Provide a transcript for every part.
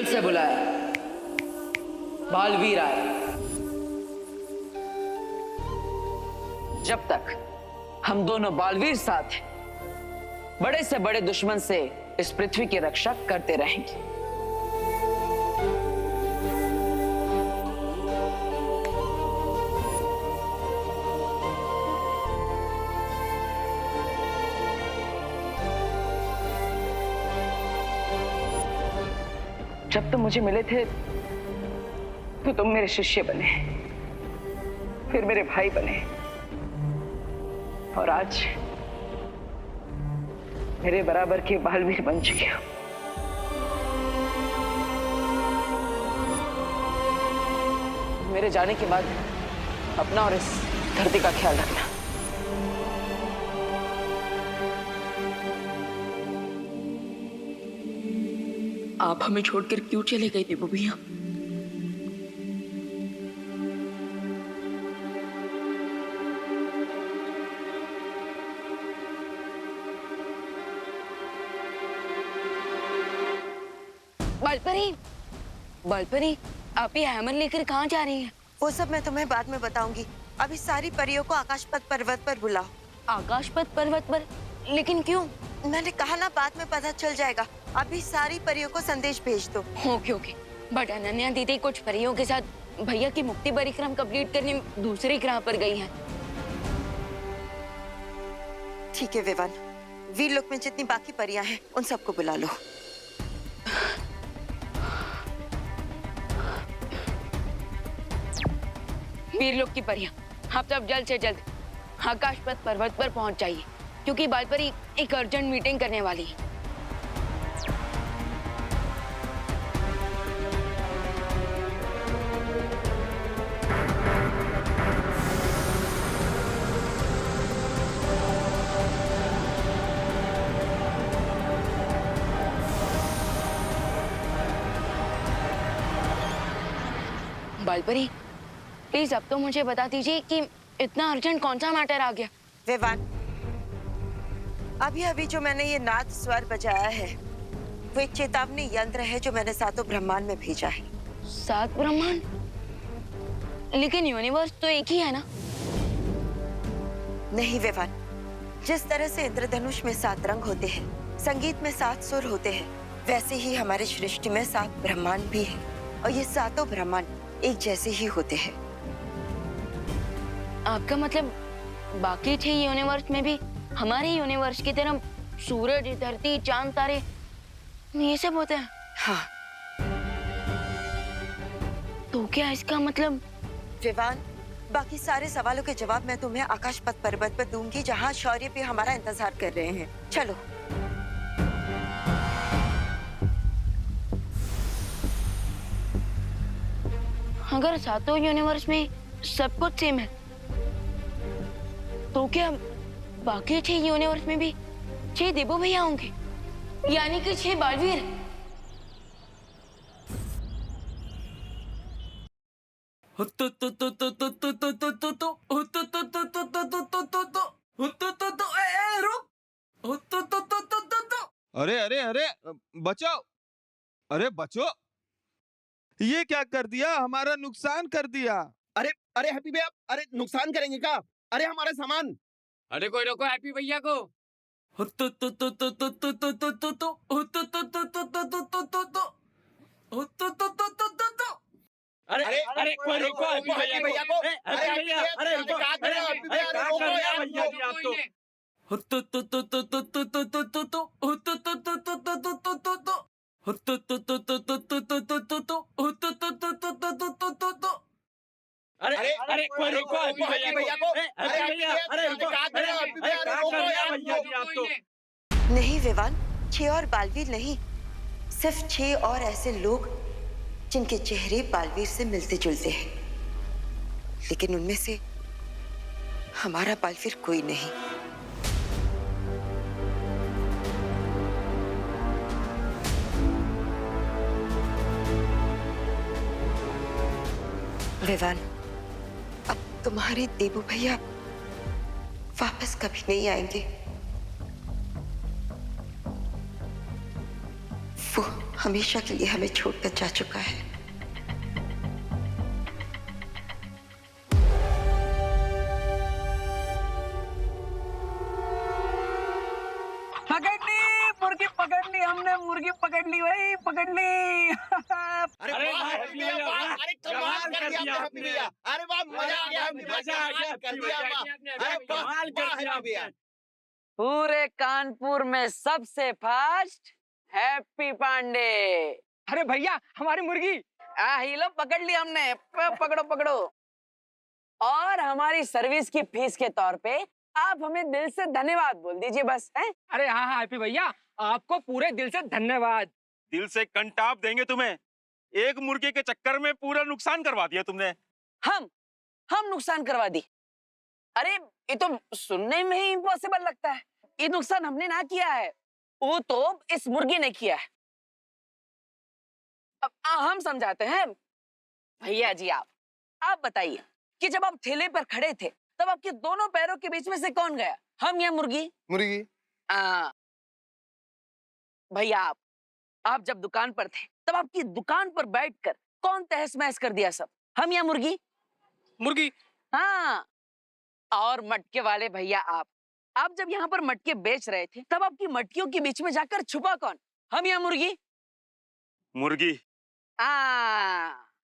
जल्द से बुलाया। बालवीर आए। जब तक हम दोनों बालवीर साथ हैं, बड़े से बड़े दुश्मन से इस पृथ्वी की रक्षा करते रहेंगे। जब तुम मुझे मिले थे तो तुम मेरे शिष्य बने, फिर मेरे भाई बने, और आज मेरे बराबर के बालवीर बन चुके हो। मेरे जाने के बाद अपना और इस धरती का ख्याल रखना। आप हमें छोड़कर क्यों चले गए देवो भैया? बालपरी, बालपरी, आप ये हैमर लेकर कहाँ जा रही हैं? वो सब मैं तुम्हें बाद में बताऊंगी। अभी सारी परियों को आकाशपथ पर्वत पर बुलाओ। आकाशपथ पर्वत पर? लेकिन क्यों? मैंने कहा ना, बाद में पता चल जाएगा। अभी सारी परियों को संदेश भेज दो। Okay okay. बट अनन्या दीदी कुछ परियों के साथ भैया की मुक्ति परिक्रम कंप्लीट करने दूसरे ग्रह पर गई हैं। ठीक है विवान, वीरलोक में जितनी बाकी परियां हैं उन सबको बुला लो। वीरलोक की परियां, आप सब जल्द से जल्द आकाशपथ पर्वत पर पहुंच जाइए, क्योंकि बालपरी एक अर्जेंट मीटिंग करने वाली है। बालपरी, प्लीज अब तो मुझे बता दीजिए कि इतना अर्जेंट कौन सा मैटर आ गया? विवान, अभी अभी जो मैंने ये नाद स्वर बजाया है वो एक चेतावनी यंत्र है जो मैंने सातों ब्रह्मांड में भेजा है। 7 ब्रह्मांड? लेकिन यूनिवर्स तो एक ही है ना? नहीं विवान, जिस तरह से इंद्रधनुष में 7 रंग होते हैं, संगीत में 7 सुर होते हैं, वैसे ही हमारे सृष्टि में 7 ब्रह्मांड भी है, और ये सातों ब्रह्मांड एक जैसे ही होते हैं। आपका मतलब बाकी 6 यूनिवर्स में भी हमारे यूनिवर्स की तरह सूरज, धरती, चांद, तारे ये सब होते हैं? हाँ। तो क्या इसका मतलब? विवान, बाकी सारे सवालों के जवाब मैं तुम्हें आकाशपथ पर्वत पर दूंगी, जहाँ शौर्य भी हमारा इंतजार कर रहे हैं। चलो। अगर सातों यूनिवर्स में सब कुछ सेम है, तो क्या बाकी 6 यूनिवर्स में भी 6 देवो भैया होंगे, यानी कि 6 बालवीर? अरे अरे अरे, बचाओ! अरे बचो! ये क्या कर दिया? हमारा नुकसान कर दिया। अरे अरे हैप्पी भैया, अरे नुकसान करेंगे क्या? अरे हमारा सामान। अरे कोई रोको हैप्पी भैया को। अरे अरे अरे कोई रोको हैप्पी भैया को। अरे भैया, अरे रुको, अरे हैप्पी भैया, अरे रोको यार, भैया जी आप तो। अरे अरे कोई रोको हैप्पी भैया को। अरे भैया, अरे रुको, अरे हैप्पी भैया, अरे रोको यार, भैया जी आप तो। नहीं विवान, 6 और बालवीर नहीं, सिर्फ 6 और ऐसे लोग जिनके चेहरे बालवीर से मिलते जुलते हैं, लेकिन उनमें से हमारा बालवीर कोई नहीं। विवान, अब तुम्हारे देवू भैया वापस कभी नहीं आएंगे। वो हमेशा के लिए हमें छोड़कर जा चुका है। पकड़ ली मुर्गी, पकड़ ली हमने मुर्गी, पकड़ ली भाई, पकड़ ली। अरे वाह हैप्पी भैया, वाह! अरे कमाल कर दिया हैप्पी भैया। अरे वाह, मजा आ गया हैप्पी भैया, कमाल कर दिया वाह। अरे कमाल कर दिया हैप्पी भैया। पूरे कानपुर में सबसे फास्ट हैप्पी पांडे। अरे भैया हमारी मुर्गी। ही लो, पकड़ ली हमने। पकड़ो पकड़ो। और हमारी सर्विस की फीस के तौर पे आप हमें दिल से धन्यवाद बोल दीजिए बस, हैं? अरे हाँ हैप्पी भैया, आपको पूरे दिल से धन्यवाद। दिल से कंटाप देंगे तुम्हें। एक मुर्गे के चक्कर में पूरा नुकसान करवा दिया तुमने। हम नुकसान करवा दी? अरे ये तो सुनने में ही इम्पॉसिबल लगता है। ये नुकसान हमने ना किया है, वो तो इस मुर्गी ने किया है। अब हम समझाते हैं। भैया जी आप बताइए कि जब आप ठेले पर खड़े थे तब आपके दोनों पैरों के बीच में से कौन गया, हम या मुर्गी? मुर्गी। भैया आप जब दुकान पर थे तब आपकी दुकान पर बैठकर कौन तहस महस कर दिया सब, हम या मुर्गी? मुर्गी। हाँ। और मटके वाले भैया आप जब यहाँ पर मटके बेच रहे थे तब आपकी मटकियों के बीच में जाकर छुपा कौन, हम या मुर्गी? मुर्गी।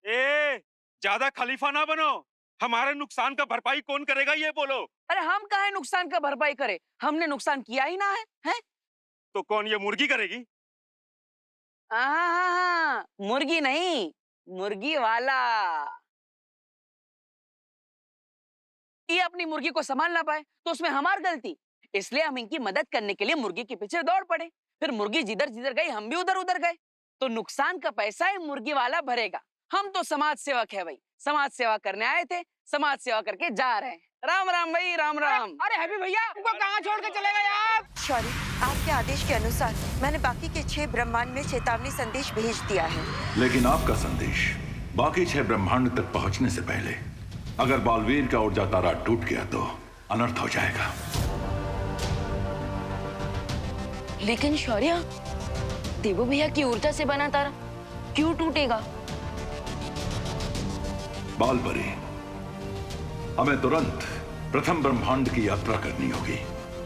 ए, ज्यादा खलीफा ना बनो। हमारे नुकसान का भरपाई कौन करेगा ये बोलो। अरे हम काहे नुकसान का भरपाई करे, हमने नुकसान किया ही ना है? तो कौन, ये मुर्गी करेगी? हाँ, मुर्गी नहीं, मुर्गी वाला। ये अपनी मुर्गी को संभाल ना पाए तो उसमें हमारी गलती, इसलिए हम इनकी मदद करने के लिए मुर्गी के पीछे दौड़ पड़े। फिर मुर्गी जिधर जिधर गई हम भी उधर उधर गए, तो नुकसान का पैसा ही मुर्गी वाला भरेगा। हम तो समाज सेवक है भाई, समाज सेवा करने आए थे, समाज सेवा करके जा रहे हैं। राम राम भाई, राम राम। अरे हैप्पी भैया हमको कहाँ छोड़ के चले गए आप? शौर्य, आपके आदेश के अनुसार मैंने बाकी के 6 ब्रह्मांड में चेतावनी संदेश भेज दिया है। लेकिन आपका संदेश बाकी 6 ब्रह्मांड तक पहुंचने से पहले अगर बालवीर का ऊर्जा तारा टूट गया तो अनर्थ हो जाएगा। लेकिन शौर्य, देवो भैया की ऊर्जा से बना तारा क्यों टूटेगा? बालपरी, हमें तुरंत प्रथम ब्रह्मांड की यात्रा करनी होगी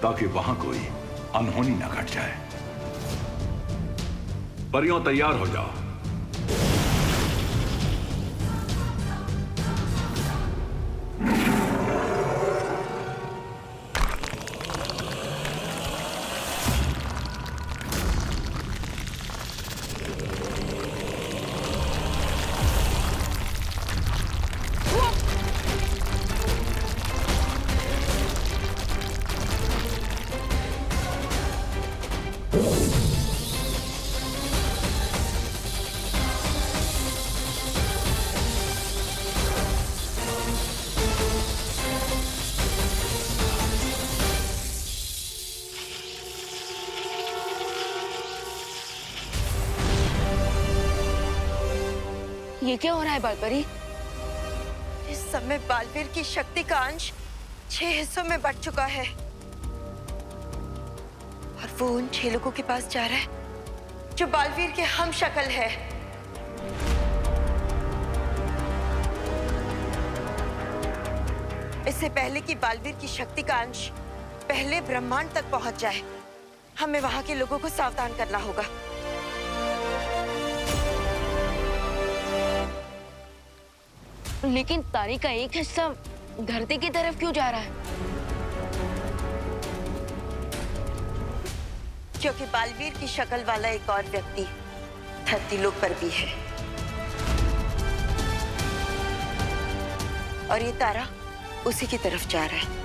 ताकि वहां कोई अनहोनी न घट जाए। परियों तैयार हो जाओ। ये क्या हो रहा है बालपरी? इस समय बालवीर की शक्ति का अंश 6 हिस्सों में बट चुका है और वो उन 6 लोगों के पास जा रहा है जो बालवीर के हम शक्ल है। इससे पहले कि बालवीर की शक्ति का अंश पहले ब्रह्मांड तक पहुंच जाए, हमें वहां के लोगों को सावधान करना होगा। लेकिन तारे का एक हिस्सा धरती की तरफ क्यों जा रहा है? क्योंकि बालवीर की शक्ल वाला एक और व्यक्ति धरती लोक पर भी है और ये तारा उसी की तरफ जा रहा है।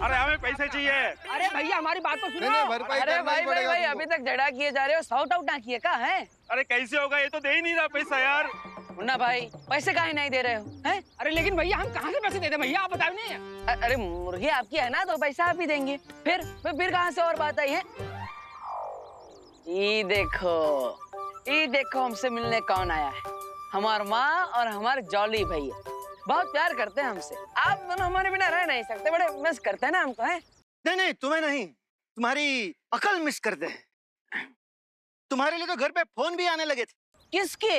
अरे हमें पैसे चाहिए। अरे भैया हमारी बात तो सुनो। अरे भाई अभी तक झगड़ा किए जा रहे हो, सॉर्ट आउट ना किए का है? अरे कैसे होगा, ये तो दे ही नहीं रहा पैसा यार। मुन्ना भाई पैसे काहे नहीं दे रहे हो, हैं? अरे लेकिन भैया हम कहाँ से पैसे दे दें भैया, आप बताओ नहीं। अरे मुर्गी आपकी है ना, तो पैसा आप ही देंगे। फिर कहाँ से और बात आई है? ये देखो हमसे मिलने कौन आया है। हमार माँ और हमारे जॉली भैया बहुत प्यार करते हैं हमसे। आप दोनों हमारे बिना रह नहीं सकते, बड़े मिस करते हैं ना हमको, हैं? नहीं तुम्हें नहीं, तुम्हारी अकल मिस करते हैं। तुम्हारे लिए तो घर पे फोन भी आने लगे थे, किसके?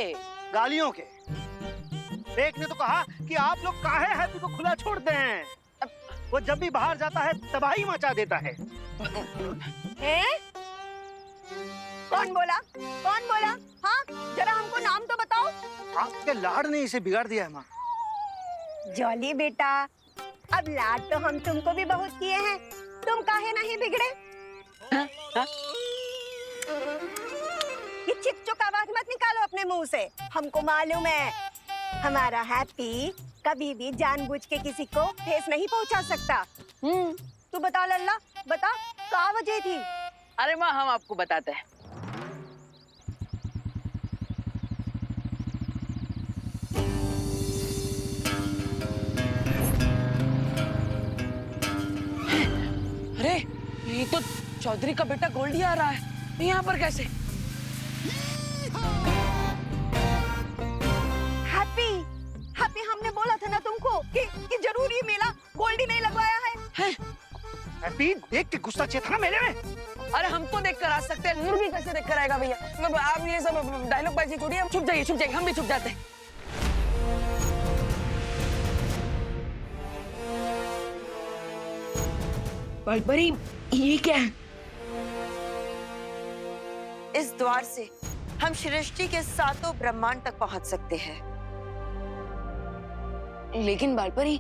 गालियों के। एक ने तो कहा कि आप लोग काहे हैप्पी को खुला छोड़ते हैं, वो जब भी बाहर जाता है तबाही मचा देता है। कौन बोला? कौन बोला? हाँ, जरा हमको नाम तो बताओ। आपके लाड ने इसे बिगाड़ दिया है माँ। जॉली बेटा, अब लाड तो हम तुमको भी बहुत किए हैं, तुम काहे नहीं बिगड़े? ये चिक-चुक आवाज मत निकालो अपने मुंह से। हमको मालूम है हमारा हैप्पी कभी भी जानबूझ के किसी को ठेस नहीं पहुंचा सकता। तू बता लल्ला, बता क्या वजह थी? अरे माँ, हम आपको बताते हैं। अरे ये तो चौधरी का बेटा गोल्डी आ रहा है, यहाँ पर कैसे? हैप्पी, हैप्पी हमने बोला था ना तुमको कि जरूरी मेला गोल्डी नहीं लगवाया है। हैप्पी देख के गुस्सा चाहिए था ना मेले में। अरे हमको देख कर आ सकते हैं, मुर्गी कैसे देख कर आएगा भैया? आप ये सब डायलॉग बाजी छोड़िए, हम छुप जाइए, हम भी छुप जाते हैं। बालपरी, ये क्या है? इस द्वार से हम सृष्टि के सातों ब्रह्मांड तक पहुंच सकते हैं। लेकिन बालपरी,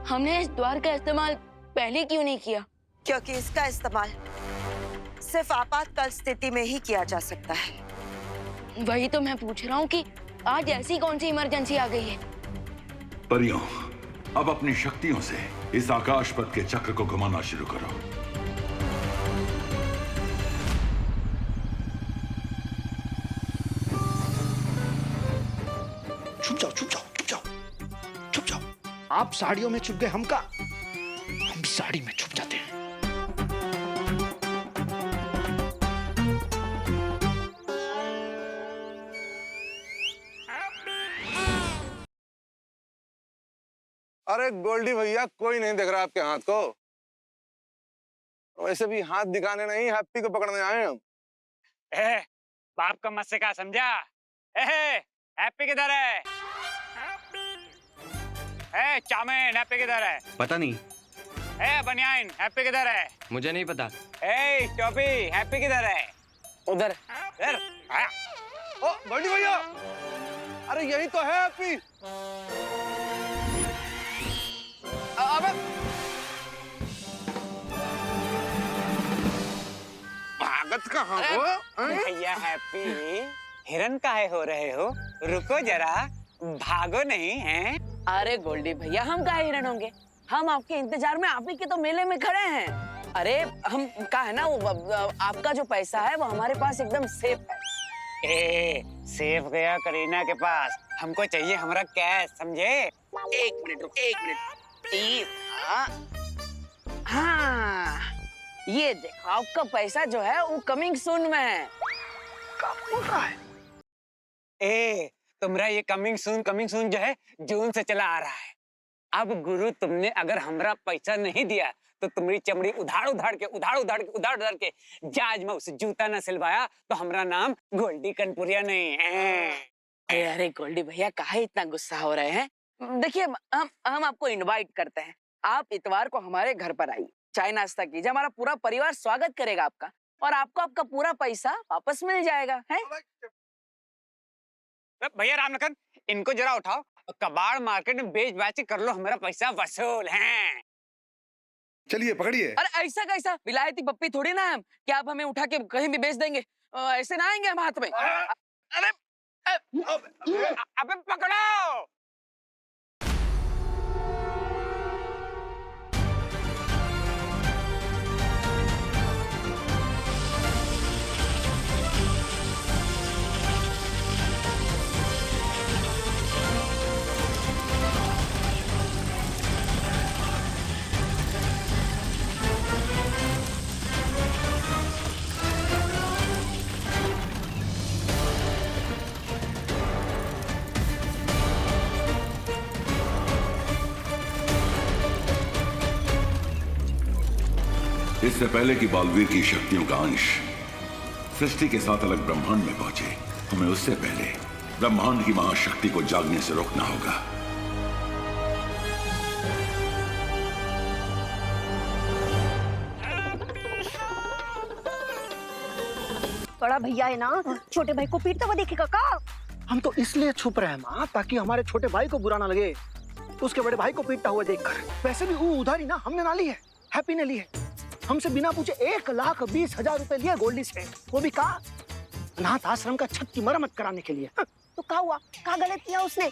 हमने इस द्वार का इस्तेमाल पहले क्यों नहीं किया? क्योंकि इसका इस्तेमाल सिर्फ आपातकाल स्थिति में ही किया जा सकता है। वही तो मैं पूछ रहा हूँ कि आज ऐसी कौन सी इमरजेंसी आ गई है? परियों, अब अपनी शक्तियों से इस आकाश पथ के चक्र को घुमाना शुरू करो। छुप जाओ, छुप जाओ, छुप जाओ, छुप जाओ। आप साड़ियों में छुप गए, हम भी साड़ी में छुप जाते हैं। अरे गोल्डी भैया, कोई नहीं देख रहा आपके हाथ को। वैसे भी हाथ दिखाने नहीं, हैप्पी को पकड़ने आए हम। बाप का मस्से का समझा? हैप्पी किधर है? चाउमीन, हैप्पी किधर है? पता नहीं। बनियान, हैप्पी किधर है? मुझे नहीं पता। टोपी, हैप्पी किधर है? उधर। ओ गोल्डी भैया, अरे यही तो है हैप्पी। अबे भागत कहाँ हो? भैया हैप्पी, हिरन काहे हो रहे हो? रुको जरा, भागो नहीं है? अरे गोल्डी भैया, हम काहे हिरन होंगे? हम आपके इंतजार में आप ही के तो मेले में खड़े हैं। अरे हम कहा है ना, वो आपका जो पैसा है वो हमारे पास एकदम सेफ है। सेफ गया करीना के पास, हमको चाहिए हमारा कैश, समझे? एक मिनट रुक, एक मिनट। हाँ, ये देखो आपका पैसा जो है वो कमिंग सून में है। क्या बोल रहा है? तुम्हारा ये कमिंग सून जो है जून से चला आ रहा है। अब गुरु, तुमने अगर हमारा पैसा नहीं दिया तो तुम्हारी चमड़ी उधार उधार के जहाज में उसे जूता न सिलवाया तो हमारा नाम गोल्डी कनपुरिया नहीं है। अरे गोल्डी भैया, काहे इतना गुस्सा हो रहे हैं? देखिए, हम आपको इनवाइट करते हैं, आप इतवार को हमारे घर पर आइए, चाय नाश्ता कीजिए, हमारा पूरा परिवार स्वागत करेगा आपका, और आपको आपका पूरा पैसा वापस मिल जाएगा। है भैया राम लखन, इनको जरा उठाओ, कबाड़ मार्केट में बेच बाच कर लो, हमारा पैसा वसूल है। चलिए पकड़िए। अरे ऐसा कैसा, विलायती पप्पी थोड़ी ना हम, क्या आप हमें उठा के कहीं भी बेच देंगे? ऐसे ना आएंगे हम हाथ में। अरे अबे पकड़ो। इससे पहले कि बालवीर की शक्तियों का अंश सृष्टि के साथ अलग ब्रह्मांड में पहुंचे, हमें उससे पहले ब्रह्मांड की महाशक्ति को जागने से रोकना होगा। बड़ा भैया है ना, छोटे भाई को पीटता हुआ देखेगा का? हम तो इसलिए छुप रहे हैं माँ, ताकि हमारे छोटे भाई को बुरा ना लगे उसके बड़े भाई को पीटता हुआ देखकर। वैसे भी वो उधारी ना हमने ना ली है, हैप्पी ने ली है। हमसे बिना पूछे 1,20,000 रुपए लिए गोल्डी से, वो भी कहा अनाथ आश्रम का छत की मरम्मत कराने के लिए। तो क्या हुआ, क्या गलत किया उसने?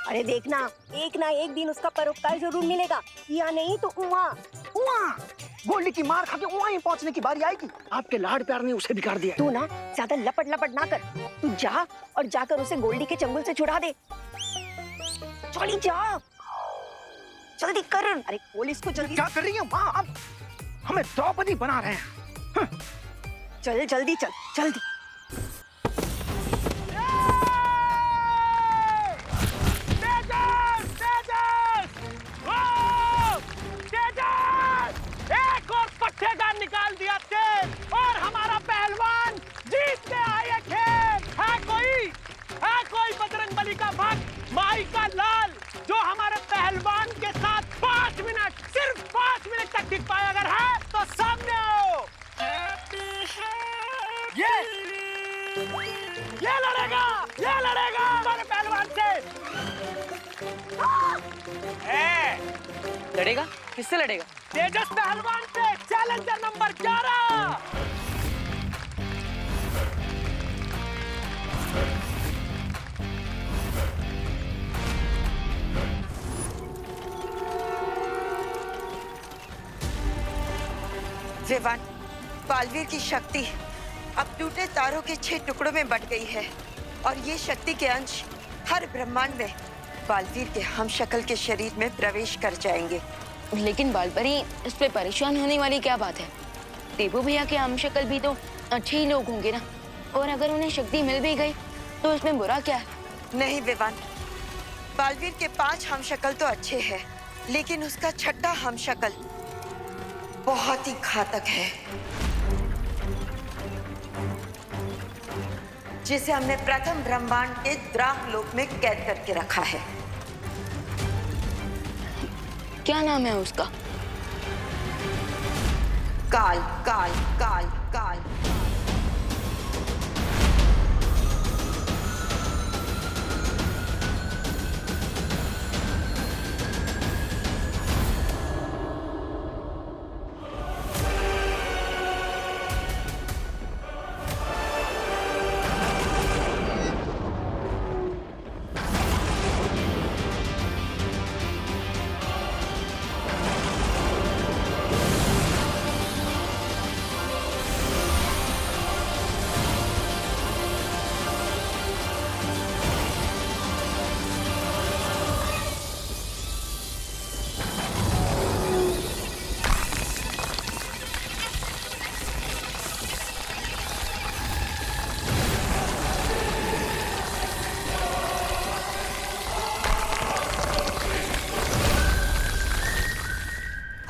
अरे देखना, एक ना एक दिन उसका परोपकार जरूर मिलेगा, या नहीं तो उहाँ गोल्डी की मार खा के वहीं पहुंचने की बारी आएगी। आपके लाड प्यार ने उसे बिगाड़ दिया। तू ना ज्यादा लपट लपट ना कर, तू जा और जाकर उसे गोल्डी के चंगुल से छुड़ा दे। चली जा, जल्दी कर। अरे पुलिस को जल्दी। क्या कर रही है माँ? आप हमें द्रौपदी बना रहे हैं। चल जल्दी चल, जल्दी। एक और पट्टेदार निकाल दिया तेज और हमारा पहलवान जीत के आए खेल। है कोई बजरंग बली का भक्त, माई का लाल, जो हमारे पहलवान के साथ 5 मिनट, सिर्फ 5 मिनट तक टिक पाए? अगर है तो सामने आओ। ये लड़ेगा हमारे पहलवान से। लड़ेगा? किससे लड़ेगा? तेजस पहलवान से, चैलेंजर नंबर 11। विवान, बालवीर की शक्ति अब टूटे तारों के 6 टुकड़ों में बट गई है और ये शक्ति के अंश हर ब्रह्मांड में बालवीर के हमशक्ल के शरीर में प्रवेश कर जाएंगे। लेकिन बालपरी, इस पे परेशान होने वाली क्या बात है? देवू भैया के हमशक्ल भी तो अच्छे ही लोग होंगे ना, और अगर उन्हें शक्ति मिल भी गई तो इसमें बुरा क्या है? नहीं विवान, बालवीर के 5 हमशक्ल तो अच्छे हैं, लेकिन उसका 6ठा हमशक्ल बहुत ही घातक है, जिसे हमने प्रथम ब्रह्मांड के द्राक लोक में कैद करके रखा है। क्या नाम है उसका? काल काल काल काल।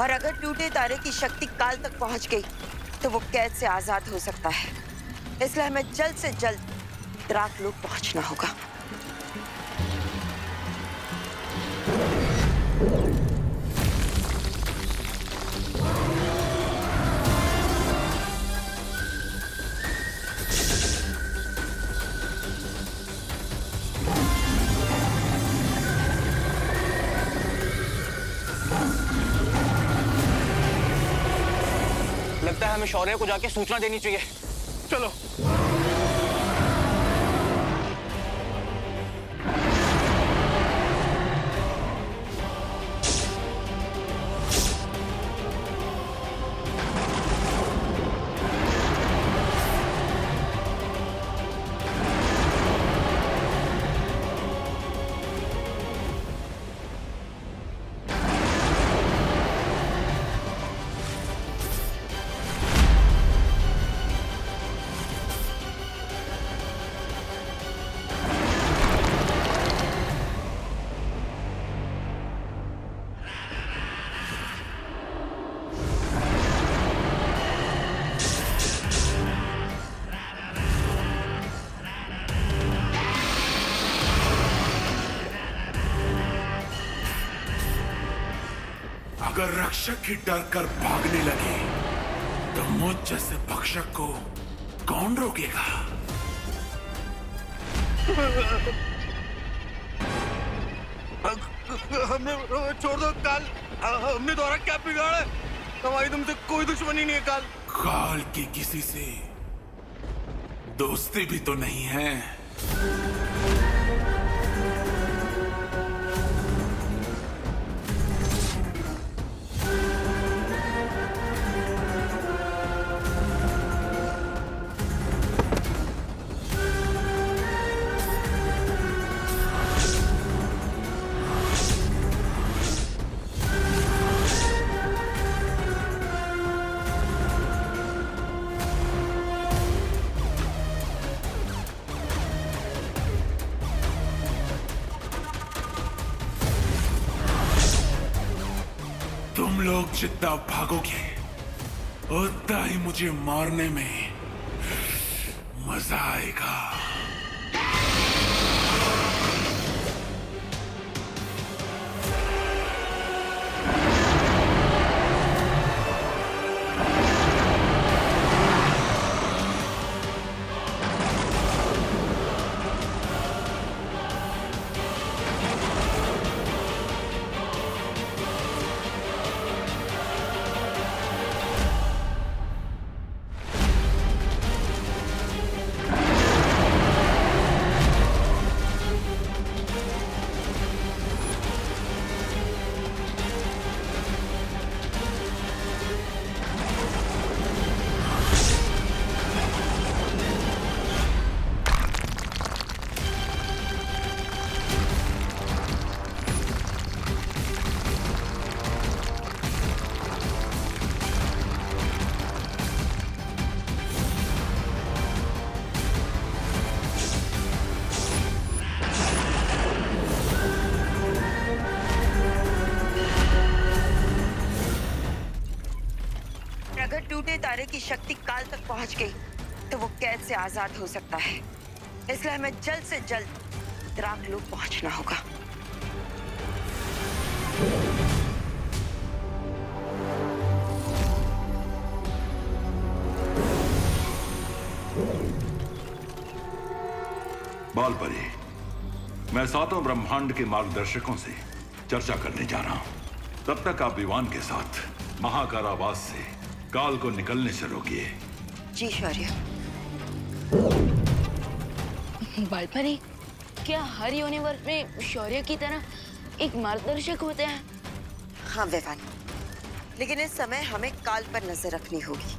और अगर टूटे तारे की शक्ति काल तक पहुंच गई तो वो कैद से आजाद हो सकता है। इसलिए हमें जल्द से जल्द द्राक लोक पहुंचना होगा। लगता है हमें शौर्य को जाके सूचना देनी चाहिए। चलो। रक्षक ही डर कर भागने लगे तो मुझ जैसे भक्षक को कौन रोकेगा? हमने छोड़ दो काल, हमने तुम्हारा क्या बिगाड़ा है? हमारी तुमसे कोई दुश्मनी नहीं है काल। काल की किसी से दोस्ती भी तो नहीं है। तुम लोग जितना भागोगे उतना ही मुझे मारने में मजा आएगा। अगर टूटे तारे की शक्ति काल तक पहुंच गई तो वो कैद से आजाद हो सकता है। इसलिए हमें जल्द से जल्द द्राकलोक पहुंचना होगा। बालपरी, मैं सातों ब्रह्मांड के मार्गदर्शकों से चर्चा करने जा रहा हूं। तब तक आप विवान के साथ महाकारावास से काल को निकलने से रोकिए। जी शौर्य। बालपरी, क्या हर यूनिवर्स में शौर्य की तरह एक मार्गदर्शक होता है? हाँ विवान, लेकिन इस समय हमें काल पर नजर रखनी होगी।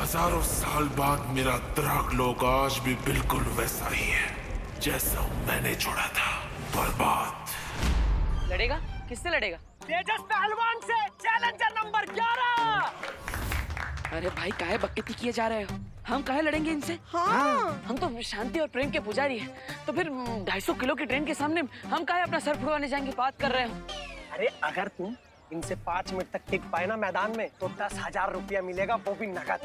हजारों साल बाद मेरा द्राकलोक आज भी बिल्कुल वैसा ही है जैसा मैंने छोड़ा था। बर्बाद। लड़ेगा? किससे लड़ेगा? तेजस पहलवान से, चैलेंजर नंबर 11। अरे भाई, काहे बकती किए जा रहे हो? हम काहे लड़ेंगे इनसे? हाँ। हम तो शांति और प्रेम के पुजारी हैं। तो फिर 250 किलो की ट्रेन के सामने हम काहे अपना सर फुड़वाने जाएंगे? बात कर रहे हो। अरे अगर तुम इनसे 5 मिनट तक टिक पाए ना मैदान में तो 10,000 रुपया मिलेगा, वो भी नगद।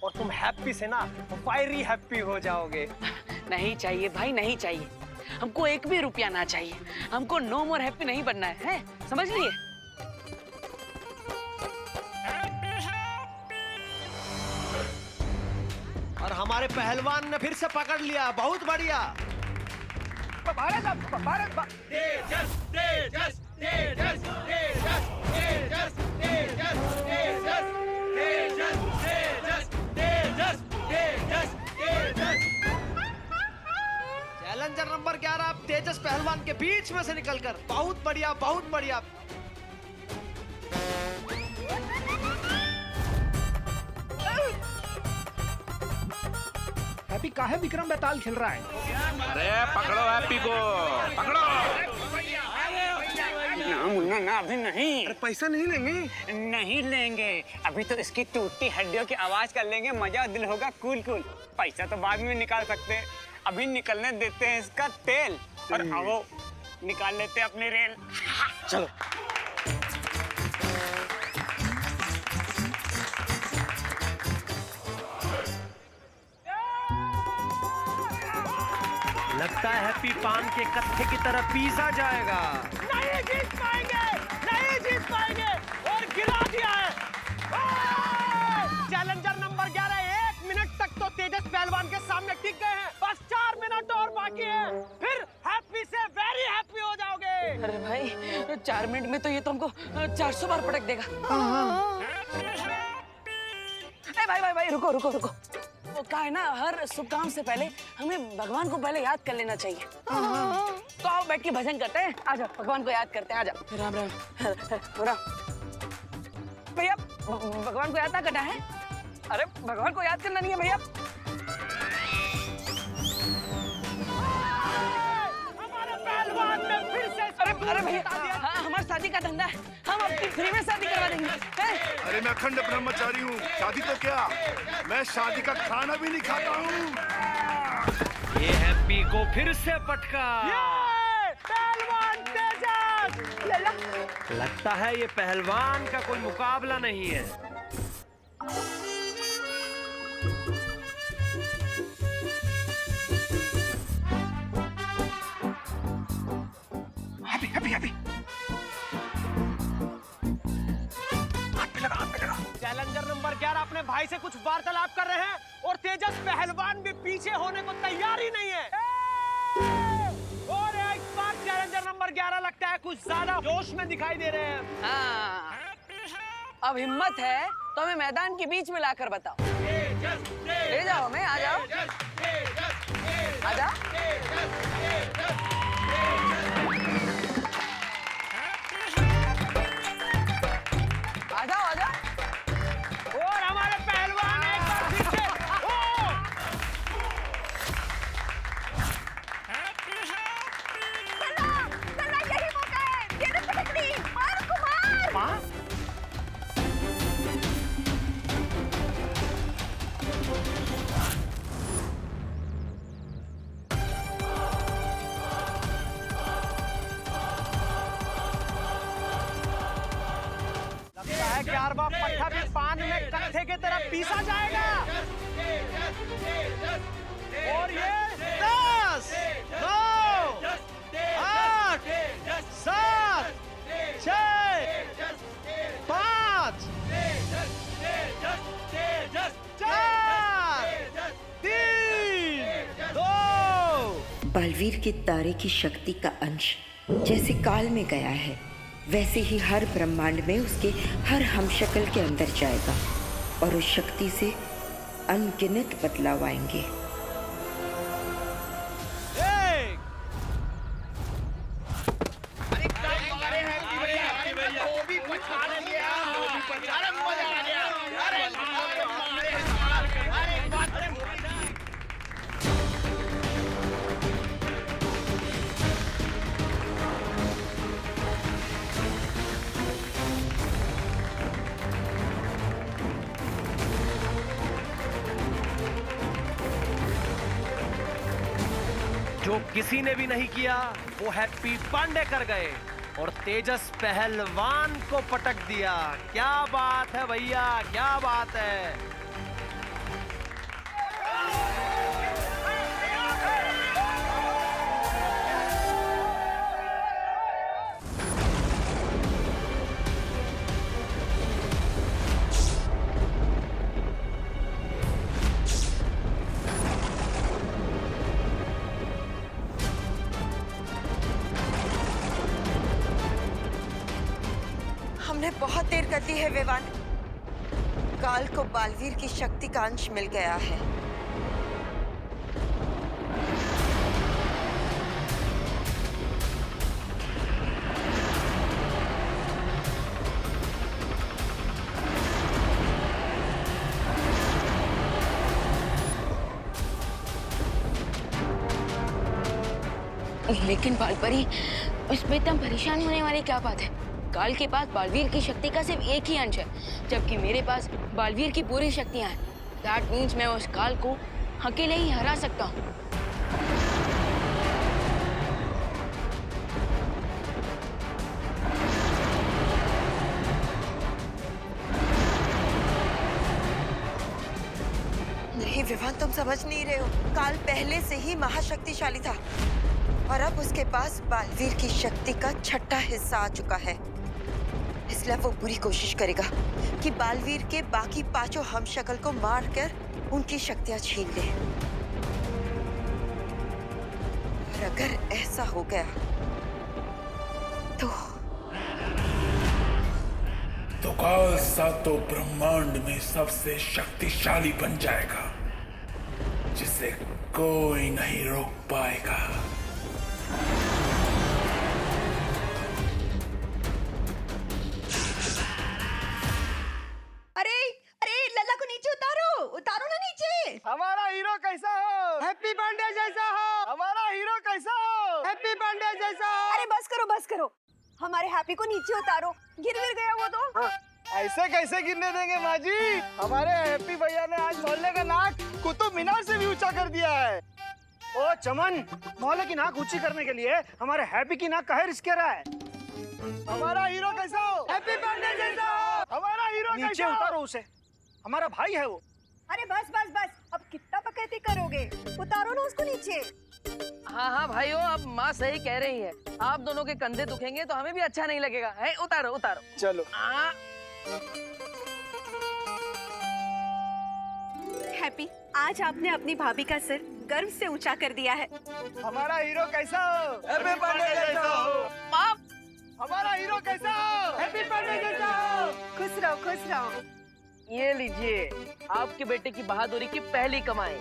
और तुम हैप्पी से ना फायरी हैप्पी हो जाओगे। नहीं चाहिए भाई, नहीं चाहिए। हमको एक भी रुपया ना चाहिए। हमको नो मोर हैप्पी नहीं बनना है, समझ लिए? और हमारे पहलवान ने फिर से पकड़ लिया, बहुत बढ़िया। भारत भारत तेजस तेजस तेजस तेजस तेजस तेजस तेजस तेजस तेजस तेजस चैलेंजर नंबर 11 तेजस पहलवान के बीच में से निकलकर बहुत बढ़िया, बहुत बढ़िया। हैप्पी काहे विक्रम बेताल खेल रहा है? अरे पकड़ो हैप्पी को, पकड़ो। ना मुन्ना ना, अभी नहीं। अरे पैसा नहीं लेंगे? नहीं लेंगे, अभी तो इसकी टूटती हड्डियों की आवाज कर लेंगे, मजा दिल होगा कूल कूल। पैसा तो बाद में निकाल सकते हैं, अभी निकलने देते हैं इसका तेल और आओ निकाल लेते हैं अपनी रेल। चलो। लगता है हैप्पी पान के कत्थे की तरह पीसा जाएगा। नहीं जीत पाएंगे, नहीं जीत पाएंगे और गिरा दिया है। चैलेंजर नंबर 11 1 मिनट तक तो तेजस पहलवान के सामने टिक गए हैं, बस 4 मिनट और बाकी है, फिर हैप्पी से वेरी हैप्पी हो जाओगे। अरे भाई 4 मिनट में तो ये तो हमको 400 बार पटक देगा। भाई रुको रुको रुको। वो क्या है ना, हर शुभ काम से पहले हमें भगवान को पहले याद कर लेना चाहिए। तो आओ बैठ के भजन करते हैं, आ जाओ भगवान को याद करते हैं, आ जाओ। राम राम राम। भैया भगवान को याद ना करना है? अरे भगवान को याद करना नहीं है भैया। हमारे पहलवान ने फिर से अरे भैया हाँ, हमारी शादी का धंधा है, हम अपनी फ्री में शादी करवा देंगे। अरे मैं अखंड ब्रह्मचारी हूँ, शादी तो क्या, मैं शादी का खाना भी नहीं खाता हूँ। ये हैप्पी को फिर से पटका। पहलवान तेजस। लगता है ये पहलवान का कोई मुकाबला नहीं है। Happy happy happy. Challenger number 11 अपने भाई से कुछ वार्तालाप कर रहे हैं और तेजस पहलवान भी पीछे होने को तैयार ही नहीं है। और इस बार चैलेंजर नंबर 11 लगता है कुछ ज्यादा जोश में दिखाई दे रहे हैं। हाँ, अब हिम्मत है तो हमें मैदान के बीच में लाकर बताओ। ले जाओ हमें, आ जाओ आ जाओ। आ जाओ आ जाओ। और हमारे पहलवान एक बार फिर से यही मौका है, ये ना पटकनी, मार कुमार। माँ? लगता है 11वां पट्टा भी पान में कत्थे की तरह पीसा जाएगा। और ये 10 9 8 7 6 5 4 3 2। बालवीर के तारे की शक्ति का अंश जैसे काल में गया है, वैसे ही हर ब्रह्मांड में उसके हर हमशक्ल के अंदर जाएगा और उस शक्ति से अनगिनत बदलाव आएंगे। जो किसी ने भी नहीं किया वो हैप्पी पांडे कर गए और तेजस पहलवान को पटक दिया। क्या बात है भैया, क्या बात है। हमने बहुत देर कर दी है वेवान। काल को बालवीर की शक्ति का अंश मिल गया है। लेकिन बालपरी, इसमें इतना परेशान होने वाली क्या बात है? काल के पास बालवीर की शक्ति का सिर्फ एक ही अंश है, जबकि मेरे पास बालवीर की पूरी शक्तियां हैं। दैट मीन्स मैं उस काल को अकेले ही हरा सकता हूँ। नहीं विवान, तुम समझ नहीं रहे हो। काल पहले से ही महाशक्तिशाली था और अब उसके पास बालवीर की शक्ति का छठा हिस्सा आ चुका है। इसलिए वो बुरी कोशिश करेगा कि बालवीर के बाकी पांचों हमशक्ल को मारकर उनकी शक्तियां छीन ले। और अगर ऐसा हो गया तो काल सातों ब्रह्मांड में सबसे शक्तिशाली बन जाएगा, जिसे कोई नहीं रोक पाएगा। अरे अरे लल्ला को नीचे उतारो, उतारो ना नीचे। हमारा हीरो कैसा हो? हैप्पी बर्थडे जैसा हो, हमारा हीरो कैसा हो? हैप्पी बर्थडे जैसा हो। अरे बस करो बस करो, हमारे हैप्पी को नीचे उतारो। गिर गया वो तो। ऐसे कैसे गिरने देंगे माँ जी? हमारे हैप्पी भैया ने आज मोहल्ले का नाक कुतुब मीनार से भी ऊंचा कर दिया है। ओ चमन, मोहल्ले की नाक ऊंची करने के लिए हमारे हैप्पी की नाक काहे रिस्क रहा है? हमारा हीरो कैसा हो? हैप्पी बर्थडे जैसा हो। हमारा हीरो नीचे कैसा हो? उतारो उसे, हमारा भाई है वो। अरे बस बस बस, अब कितना बकैती करोगे? उतारो ना उसको नीचे। हाँ हाँ भाइयों, अब माँ सही कह रही है। आप दोनों के कंधे दुखेंगे तो हमें भी अच्छा नहीं लगेगा। है, उतारो उतारो। चलो। हैप्पी, आज आपने अपनी भाभी का सिर गर्व से ऊंचा कर दिया है। हमारा हीरो कैसा हो? हैप्पी बर्थडे जैसा हो। हमारा हीरो कैसा हो? हैप्पी बर्थडे जैसा हो। खुश रहो खुश रहो। ये लीजिए आपके बेटे की बहादुरी की पहली कमाई।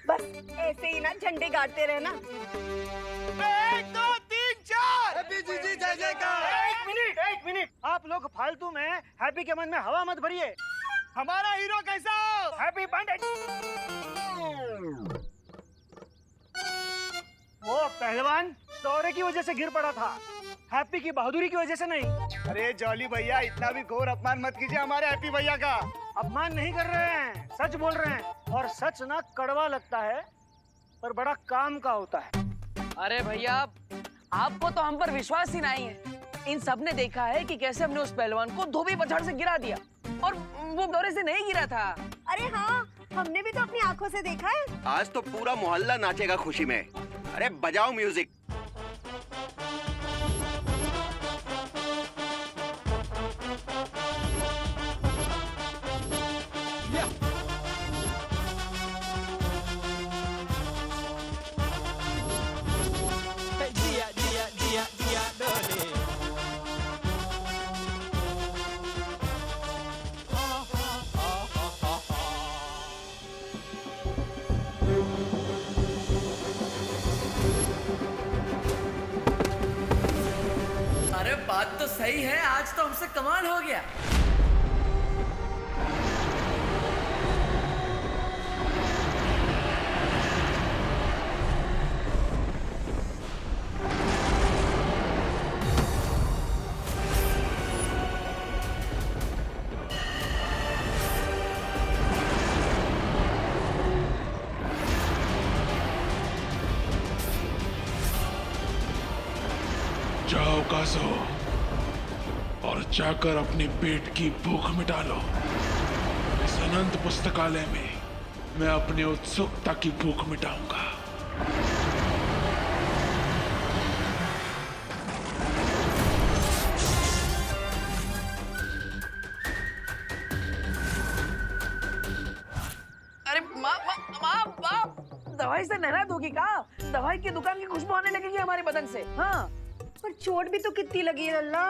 बस ऐसे ही ना झंडे गाड़ते रहना। 1 2 3 4 हैप्पी जीजी जय जयकार। एक मिनट, आप लोग फालतू में हैप्पी के मन में हवा मत भरिए। हमारा हीरो कैसा हो? Happy birthday. वो पहलवान दौरे की वजह से गिर पड़ा था, हैप्पी की बहादुरी की वजह से नहीं। अरे जॉली भैया, इतना भी घोर अपमान मत कीजिए हमारे हैप्पी भैया का। अपमान नहीं कर रहे हैं, सच बोल रहे हैं। और सच ना कड़वा लगता है पर बड़ा काम का होता है। अरे भैया, आपको तो हम पर विश्वास ही नहीं है। इन सब ने देखा है कि कैसे हमने उस पहलवान को धोबी पछाड़ से गिरा दिया और वो दौरे से नहीं गिरा था। अरे हाँ, हमने भी तो अपनी आंखों से देखा है। आज तो पूरा मोहल्ला नाचेगा खुशी में। अरे बजाओ म्यूजिक। अरे बात तो सही है, आज तो हमसे कमाल हो गया। जाओ काजो और जाकर अपने पेट की भूख मिटा लो। इस अनंत पुस्तकालय में मैं अपनी उत्सुकता की भूख मिटाऊंगा। अरे माँ, दवाई से नहला दोगी का? दवाई की दुकान की खुशबू आने लगेगी हमारे बदन से। हाँ, पर चोट भी तो कितनी लगी है लल्ला।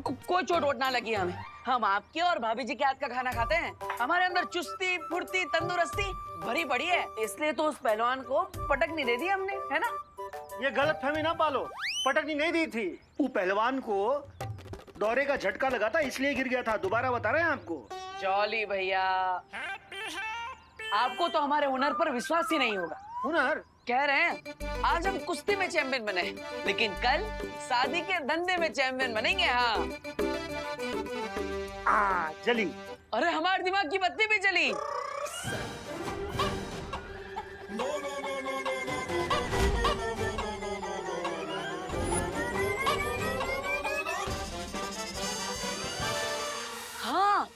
कोई चोट वोट ना लगी हमें। हम आपके और भाभी जी के हाथ का खाना खाते हैं। हमारे अंदर चुस्ती, फुर्ती, तंदुरुस्ती भरी पड़ी है। इसलिए तो उस पहलवान को पटकनी दे दी हमने, है ना? ये गलत फहमी ना पालो, पटकनी नहीं दी थी। वो पहलवान को दौरे का झटका लगा था इसलिए गिर गया था। दोबारा बता रहे हैं आपको। जॉली भैया, आपको तो हमारे हुनर पर विश्वास ही नहीं होगा। हुनर? कह रहे हैं आज हम कुश्ती में चैंपियन बने, लेकिन कल शादी के धंधे में चैंपियन बनेंगे। हाँ जली। अरे हमारे दिमाग की बत्ती भी जली। हाँ,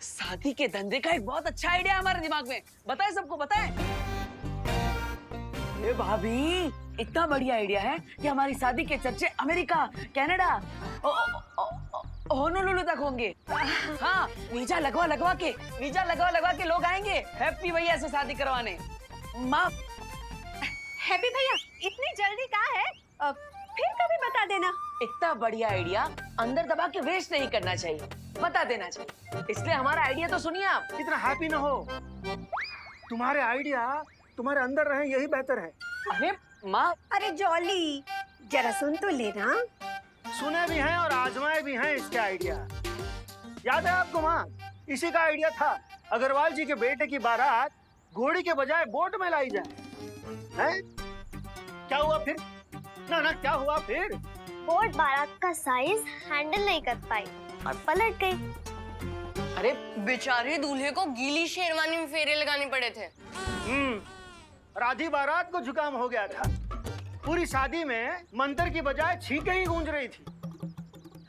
शादी के धंधे का एक बहुत अच्छा आइडिया हमारे दिमाग में। बताए सबको, बताए। अरे भाभी, इतना बढ़िया आइडिया है कि हमारी शादी के चर्चे अमेरिका, कनाडा, होनोलुलु तक होंगे। हाँ, वीजा लगवा के लोग आएंगे हैप्पी भैया से शादी करवाने। माँ, हैप्पी भैया इतनी जल्दी कहाँ है? फिर कभी बता देना। इतना बढ़िया आइडिया अंदर दबा के वेस्ट नहीं करना चाहिए, बता देना चाहिए। इसलिए हमारा आइडिया तो सुनिए आप। इतना हैप्पी ना हो, तुम्हारे आइडिया तुम्हारे अंदर रहे यही बेहतर है। अरे माँ, अरे जॉली जरा सुन तो लेना। सुने भी हैं और आजमाए भी हैं इसके आइडिया। याद है आपको माँ, इसी का आइडिया था अग्रवाल जी के बेटे की बारात घोड़ी के बजाय बोट में लाई जाए। हैं? क्या हुआ फिर? ना क्या हुआ फिर? बोट बारात का साइज हैंडल नहीं कर पाई और पलट गई। अरे बेचारे दूल्हे को गीली शेरवानी में फेरे लगाने पड़े थे। राधी बारात को जुकाम हो गया था। पूरी शादी में मंत्र की बजाय छींकें ही गूंज रही थी।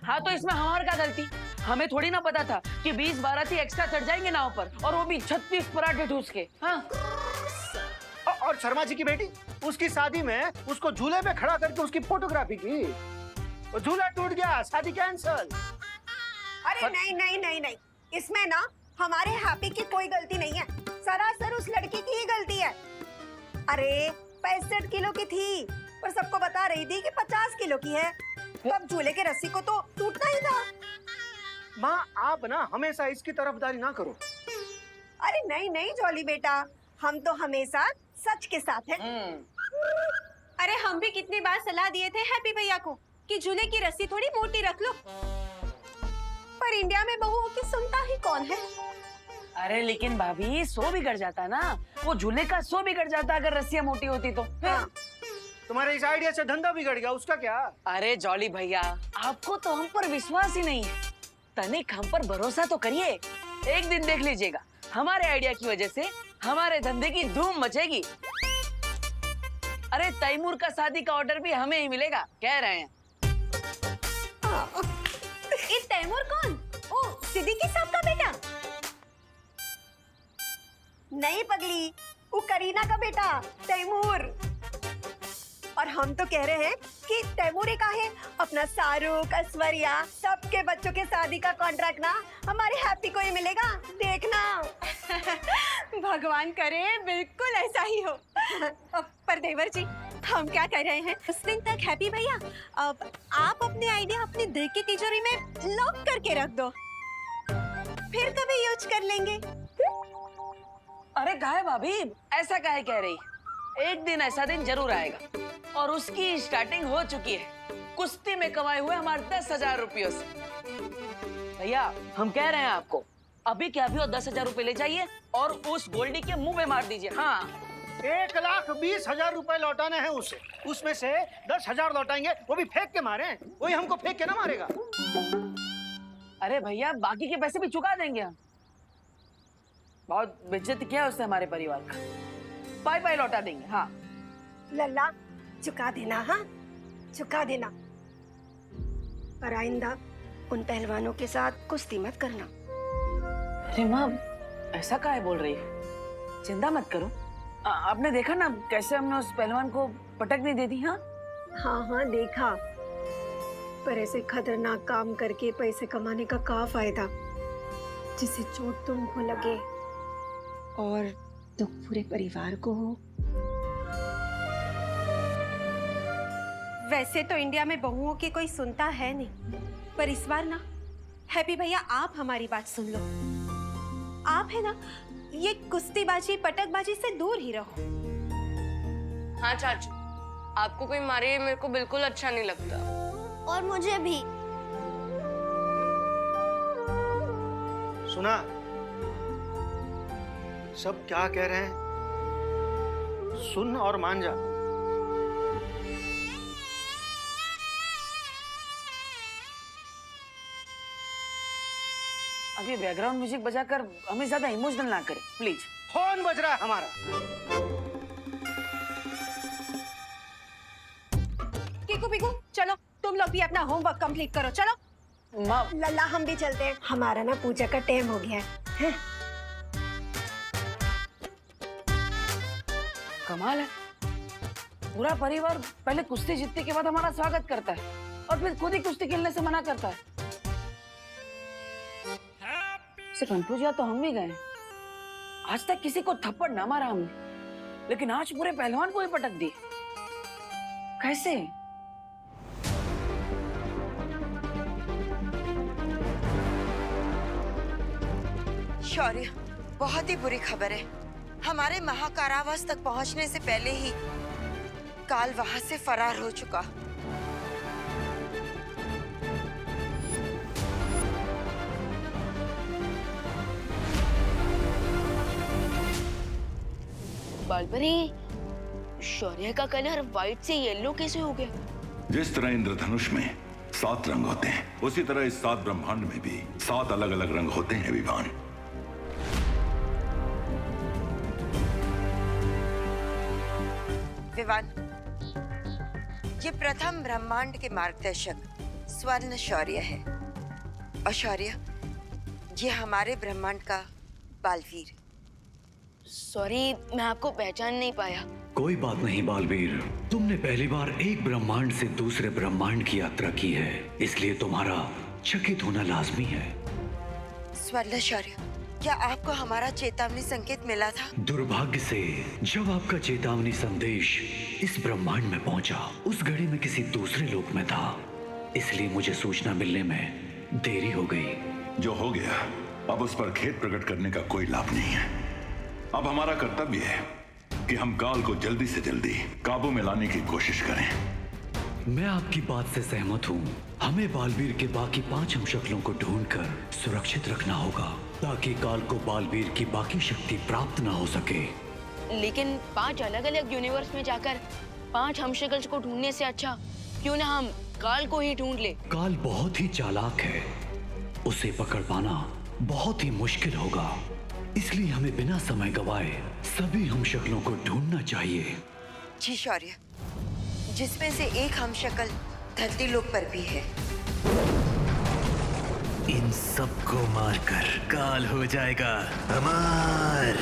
हाँ, तो इसमें हमारे का गलती? हमें थोड़ी ना पता था कि 20 बाराती एक्स्ट्रा चढ़ जाएंगे नाव पर, और वो भी 36 पराठे ठूस के। हाँ। और शर्मा जी की बेटी, उसकी शादी में उसको झूले पे खड़ा करके उसकी फोटोग्राफी की, वो झूला टूट गया, शादी कैंसल। अरे नहीं, इसमें ना हमारे हैप्पी की कोई गलती नहीं है, सरासर उस लड़की की ही गलती है। अरे 65 किलो की थी, पर सबको बता रही थी कि 50 किलो की है। तब झूले के रस्सी को तो टूटना ही था। माँ, आप ना हमेशा इसकी तरफदारी ना करो। अरे नहीं जॉली बेटा, हम तो हमेशा सच के साथ हैं। अरे हम भी कितनी बार सलाह दिए थे हैप्पी भैया को कि झूले की रस्सी थोड़ी मोटी रख लो, पर इंडिया में बहुओं की सुनता ही कौन है। अरे लेकिन भाभी, सो बिगड़ जाता ना, वो झूले का सो बिगड़ जाता अगर रस्सियाँ मोटी होती तो। हाँ। तुम्हारे इस आइडिया से धंधा बिगड़ गया, उसका क्या? अरे जॉली भैया, आपको तो हम पर विश्वास ही नहीं है। तनिक हम पर भरोसा तो करिए, एक दिन देख लीजिएगा हमारे आइडिया की वजह से हमारे धंधे की धूम मचेगी। अरे तैमूर का शादी का ऑर्डर भी हमें ही मिलेगा, कह रहे हैं। ये तैमूर कौन? ओ, सिद्दीकी साहब का बेटा? नहीं पगली, वो करीना का बेटा तैमूर। और हम तो कह रहे हैं कि तैमूर का है अपना शाहरुख, ऐश्वर्या, सबके बच्चों के शादी का कॉन्ट्रैक्ट ना हमारे हैप्पी को ही मिलेगा, देखना। भगवान करे बिल्कुल ऐसा ही हो। पर देवर जी, हम क्या कर रहे हैं, उस दिन तक हैप्पी भैया अब आप अपने आइडिया अपने दिल की तिजोरी में लॉक करके रख दो, फिर कभी यूज कर लेंगे। अरे काहे भाभी, ऐसा काहे कह रही? एक दिन ऐसा दिन जरूर आएगा, और उसकी स्टार्टिंग हो चुकी है कुश्ती में कमाए हुए हमारे 10,000 रुपयों से। भैया, हम कह रहे हैं आपको, अभी क्या भी हो 10,000 रुपए ले जाइए और उस गोल्डी के मुंह में मार दीजिए। हाँ, 1,20,000 रुपए लौटाने हैं उसे, उसमें से 10,000 लौटाएंगे, वो भी फेंक के मारे। वही हमको फेंक के ना मारेगा। अरे भैया, बाकी के पैसे भी चुका देंगे हम। बहुत बेइज्जती किया उसने हमारे परिवार का, पाई लौटा देंगे। हाँ लल्ला, चुका देना। हाँ, चुका देना। पर आइंदा उन पहलवानों के साथ कुश्ती मत करना। अरे माँ, ऐसा काहे बोल रही है? चिंता मत करो। आपने देखा ना कैसे हमने उस पहलवान को पटक नहीं दे दी। हाँ हाँ देखा, पर ऐसे खतरनाक काम करके पैसे कमाने का क्या फायदा, जिससे चोट तुमको लगे और दुख पूरे परिवार को हो। वैसे तो इंडिया में बहुओं की कोई सुनता है नहीं, पर इस बार ना हैप्पी भैया, आप हमारी बात सुन लो। आप है ना, ये कुश्तीबाजी पटकबाजी से दूर ही रहो। हाँ चाचू, आपको कोई मारे मेरे को बिल्कुल अच्छा नहीं लगता। और मुझे भी। सुना सब क्या कह रहे हैं? सुन और मान जा। अभी बैकग्राउंड म्यूजिक बजाकर हमें ज्यादा इमोशनल ना करे प्लीज। फोन बज रहा है हमारा। कीकू पीकू चलो तुम लोग भी अपना होमवर्क कंप्लीट करो। चलो लल्ला हम भी चलते हैं, हमारा ना पूजा का टाइम हो गया है। कमाल है, पूरा परिवार पहले कुश्ती जीतने के बाद हमारा स्वागत करता है और फिर खुद ही कुश्ती खेलने से मना करता है। से कंफ्यूज या तो हम भी गए। आज तक किसी को थप्पड़ ना मारा हमने, लेकिन आज पूरे पहलवान को ही पटक दी। कैसे? शौर्य, बहुत ही बुरी खबर है। हमारे महाकारावास तक पहुंचने से पहले ही काल वहां से फरार हो चुका। बालपरी, शौर्य का कलर व्हाइट से येलो कैसे हो गया? जिस तरह इंद्रधनुष में 7 रंग होते हैं, उसी तरह इस 7 ब्रह्मांड में भी 7 अलग अलग रंग होते हैं विवान। विवान, ये प्रथम ब्रह्मांड के मार्गदर्शक स्वर्ण शौर्य है। और शौर्य, ये हमारे ब्रह्मांड का बालवीर। सॉरी, मैं आपको पहचान नहीं पाया। कोई बात नहीं बालवीर, तुमने पहली बार एक ब्रह्मांड से दूसरे ब्रह्मांड की यात्रा की है, इसलिए तुम्हारा चकित होना लाजमी है। स्वर्ण शौर्य, क्या आपको हमारा चेतावनी संकेत मिला था? दुर्भाग्य से जब आपका चेतावनी संदेश इस ब्रह्मांड में पहुंचा, उस घड़ी में किसी दूसरे लोक में था, इसलिए मुझे सूचना मिलने में देरी हो गई। जो हो गया, अब उस पर खेद प्रकट करने का कोई लाभ नहीं है। अब हमारा कर्तव्य है कि हम काल को जल्दी से जल्दी काबू में लाने की कोशिश करें। मैं आपकी बात से सहमत हूँ। हमें बालवीर के बाकी 5 हमशक्लों को ढूंढकर सुरक्षित रखना होगा, ताकि काल को बालवीर की बाकी शक्ति प्राप्त ना हो सके। लेकिन 5 अलग अलग यूनिवर्स में जाकर 5 हमशक्ल्स को ढूंढने से अच्छा क्यों ना हम काल को ही ढूंढ ले। काल बहुत ही चालाक है, उसे पकड़ पाना बहुत ही मुश्किल होगा, इसलिए हमें बिना समय गवाए सभी हमशक्लों को ढूंढना चाहिए। जी शौर्य, जिसमें से एक हमशक्ल धरती लोक पर भी है। इन सबको मारकर काल हो जाएगा अमर।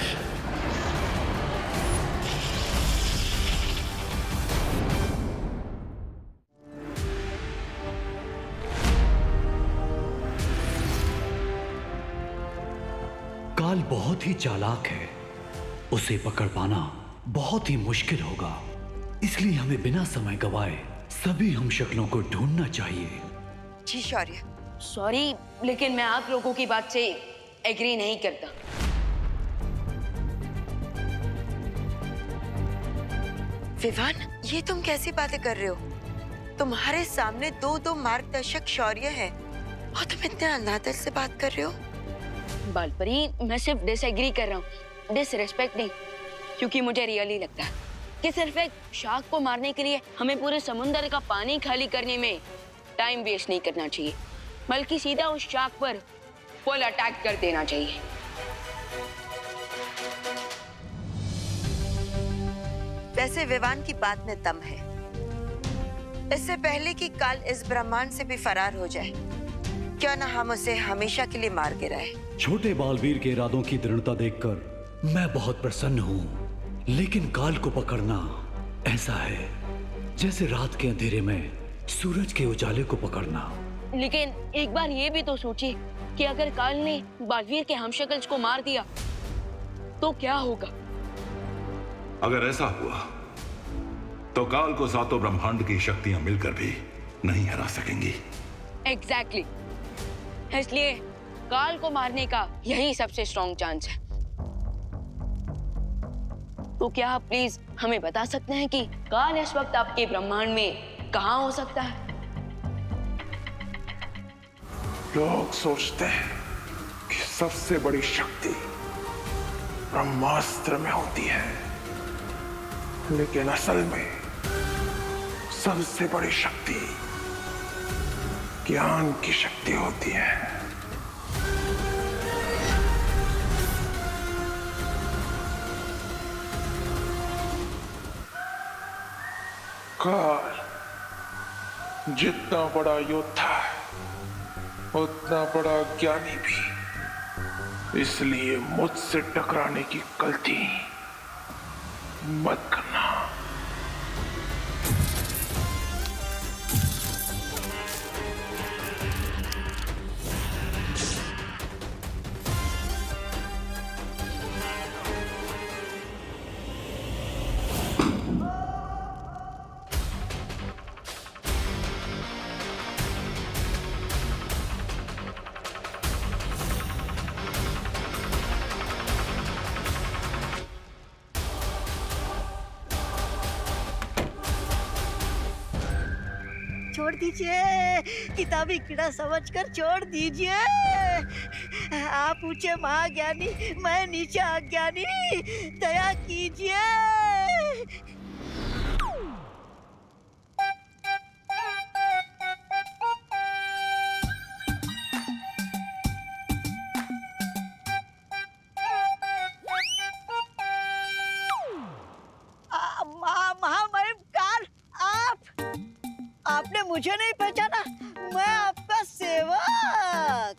काल बहुत ही चालाक है, उसे पकड़ पाना बहुत ही मुश्किल होगा, इसलिए हमें बिना समय गवाए सभी हमशक्लों को ढूंढना चाहिए। जी शौर्य। सॉरी, लेकिन मैं आप लोगों की बात से एग्री नहीं करता। विवान, ये तुम कैसी बातें कर रहे हो? तुम्हारे सामने 2 मार्गदर्शक शौर्य है और तुम इतने अनादर से बात कर रहे हो। बालपरी, मैं सिर्फ डिसएग्री कर रहा हूँ, डिसरिस्पेक्ट नहीं, क्योंकि मुझे रियली लगता है कि सिर्फ एक शार्क को मारने के लिए हमें पूरे समुद्र का पानी खाली करने में टाइम वेस्ट नहीं करना चाहिए, बल्कि सीधा उस शार्क पर फुल अटैक कर देना चाहिए। वैसे विवान की बात में दम है। इससे पहले कि काल इस ब्रह्मांड से भी फरार हो जाए, क्यों ना हम उसे हमेशा के लिए मार गिराए। छोटे बालवीर के इरादों की दृढ़ता देखकर मैं बहुत प्रसन्न हूँ, लेकिन काल को पकड़ना ऐसा है जैसे रात के अंधेरे में सूरज के उजाले को पकड़ना। लेकिन एक बार ये भी तो सोचिए कि अगर काल ने बालवीर के हमशक्ल्स को मार दिया तो क्या होगा? अगर ऐसा हुआ तो काल को 7 ब्रह्मांड की शक्तियां मिलकर भी नहीं हरा सकेंगी। एग्जैक्टली। इसलिए काल को मारने का यही सबसे स्ट्रॉन्ग चांस है। तो क्या आप प्लीज हमें बता सकते हैं कि काल इस वक्त आपके ब्रह्मांड में कहाँ हो सकता है? लोग सोचते हैं कि सबसे बड़ी शक्ति ब्रह्मास्त्र में होती है, लेकिन असल में सबसे बड़ी शक्ति ज्ञान की शक्ति होती है। काल जितना बड़ा योद्धा है उतना बड़ा ज्ञानी भी, इसलिए मुझसे टकराने की गलती मत करना। छोड़ दीजिए, किताबी कीड़ा समझकर छोड़ दीजिए। आप ऊंचे महाज्ञानी, मैं नीचे अज्ञानी, दया कीजिए। महामहिम काल, आपने मुझे नहीं पहचाना, मैं आपका सेवक।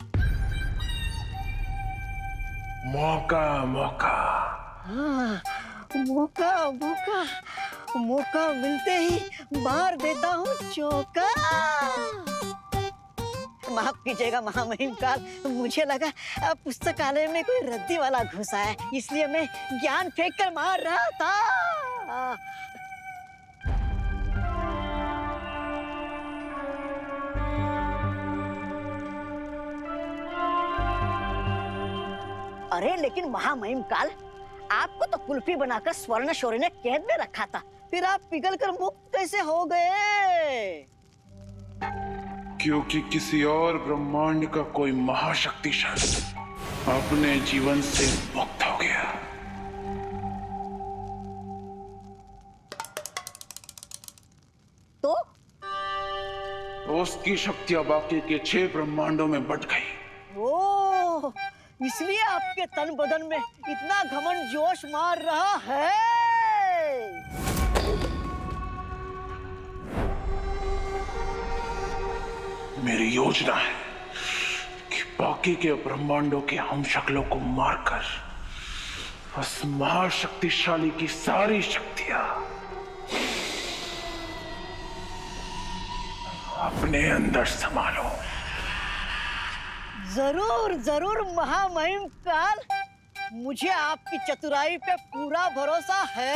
मौका मौका हाँ, मौका मौका मौका मिलते ही मार देता हूँ चौका। माफ कीजिएगा महामहिम काल, मुझे लगा पुस्तकालय में कोई रद्दी वाला घुसा है, इसलिए मैं ज्ञान फेंक कर मार रहा था। अरे लेकिन महामहिम काल, आपको तो कुल्फी बनाकर स्वर्ण शौर्य ने कैद में रखा था, फिर आप पिघल कर मुक्त कैसे हो गए? क्योंकि किसी और ब्रह्मांड का कोई महाशक्तिशाली अपने जीवन से मुक्त हो गया। तो उसकी शक्तियां बाकी के 6 ब्रह्मांडों में बट गई। ओह, इसलिए आपके तन बदन में इतना घमंड जोश मार रहा है। मेरी योजना है कि बाकी के ब्रह्मांडों के हम शक्लों को मारकर उस महाशक्तिशाली की सारी शक्तियां अपने अंदर संभालो। जरूर जरूर महामहिम काल, मुझे आपकी चतुराई पे पूरा भरोसा है।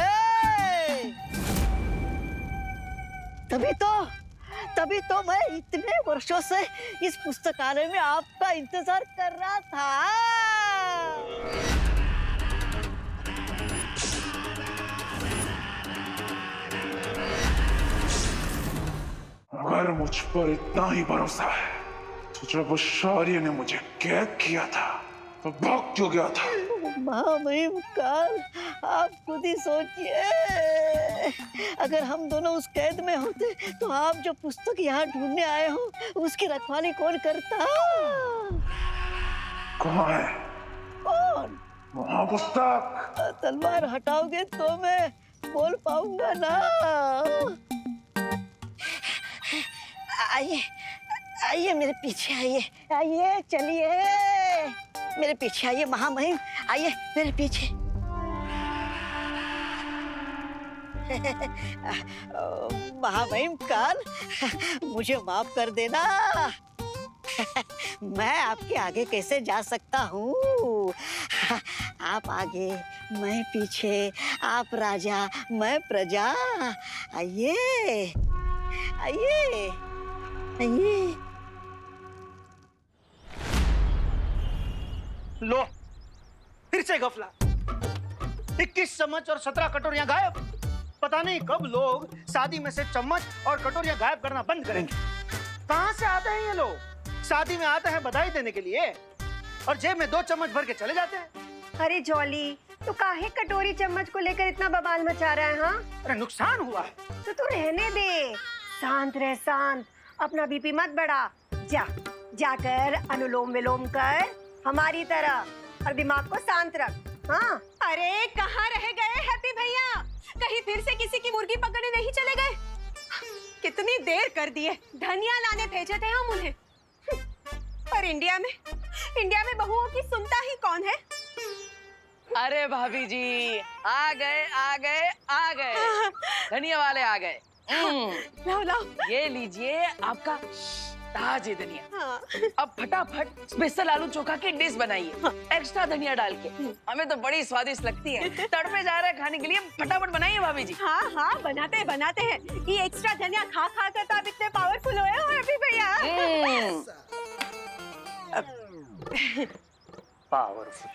तभी तो मैं इतने वर्षों से इस पुस्तकालय में आपका इंतजार कर रहा था। अगर मुझ पर इतना ही भरोसा है तो जब उस शौर्य ने मुझे कैद किया था तो भाग क्यों गया था? महामहिम काल, आप खुद ही सोचिए, अगर हम दोनों उस कैद में होते तो आप जो पुस्तक यहाँ ढूंढने आए हो उसकी रखवाली कौन करता? कहाँ है? कौन? वहाँ पुस्तक। तलवार हटाओगे तो मैं बोल पाऊंगा ना। आइए आइए, मेरे पीछे आइए, आइए चलिए, मेरे पीछे आइए महामहिम, आइए मेरे पीछे। महामहिम काल, मुझे माफ कर देना, मैं आपके आगे कैसे जा सकता हूँ? आप आगे, मैं पीछे, आप राजा, मैं प्रजा। आइए आइए आइए। लो, फिर से गफला। 21 चम्मच और 17 कटोरियां गायब। पता नहीं कब लोग शादी में से चम्मच और कटोरियां गायब करना बंद करेंगे। कहां से आते हैं ये लोग? शादी में आते हैं बधाई देने के लिए और जेब में 2 चम्मच भर के चले जाते हैं। अरे जॉली, तो काहे कटोरी चम्मच को लेकर इतना बवाल मचा रहा है? हाँ, अरे नुकसान हुआ है। तो तू रहने दे, शांत रह, शांत। अपना बीपी मत बढ़ा। जाकर अनुलोम विलोम कर हमारी तरह, और दिमाग को शांत रख। हाँ। अरे कहाँ रह गए हैप्पी भैया? कहीं फिर से किसी की मुर्गी पकड़ने नहीं चले गए? कितनी देर कर दी है, धनिया लाने भेजे थे हम उन्हें। पर इंडिया में बहुओं की सुनता ही कौन है? अरे भाभी जी, आ गए धनिया वाले आ गए। लाओ। ये लीजिए आपका ताजे धनिया। हाँ। अब फटाफट स्पेशल आलू चोखा की डिश बनाइए, एक्स्ट्रा धनिया डाल के। हमें तो बड़ी स्वादिष्ट लगती है, तड़पे जा रहे हैं खाने के लिए, फटाफट बनाइए भाभी जी। हाँ, बनाते हैं। ये एक्स्ट्रा धनिया खा कर तो आप इतने पावरफुल हुए हो हैप्पी भैया। पावरफुल,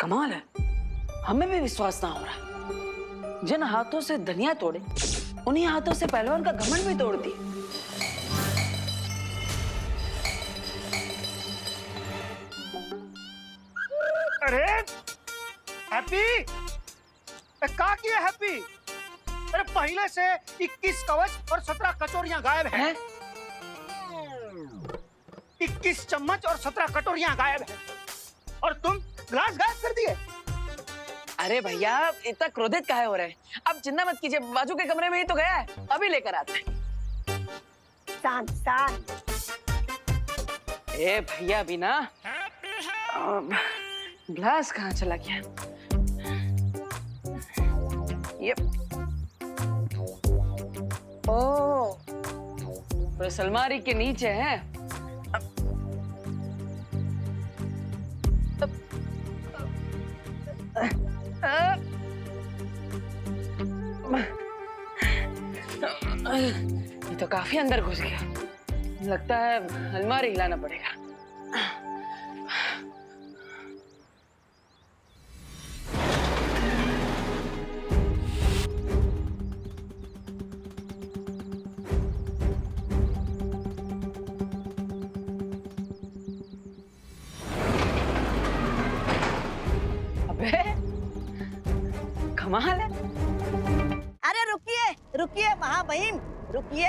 कमाल है, हमें भी विश्वास ना हो रहा। जिन हाथों से धनिया तोड़े, उन्हीं हाथों से पहलवान का घमंड भी तोड़ दिए। अरे हैप्पी, क्या किया हैप्पी? अरे पहले से 21 कवच और 17 कटोरियां गायब हैं। 21 चम्मच और 17 कटोरियां गायब हैं, और तुम ग्लास गायब कर दिए। अरे भैया, इतना क्रोधित काहे हो रहे हैं? अब चिंता मत कीजिए, बाजू के कमरे में ही तो गया है, अभी लेकर आते हैं। शांत। ए भैया, बिना ग्लास कहाँ चला गया? ये ओ, तो अलमारी के नीचे है। ये तो काफी अंदर घुस गया, लगता है अलमारी हिलाना पड़ेगा। अबे कमाल है। अरे रुकिए महाबहिन, रुकिए।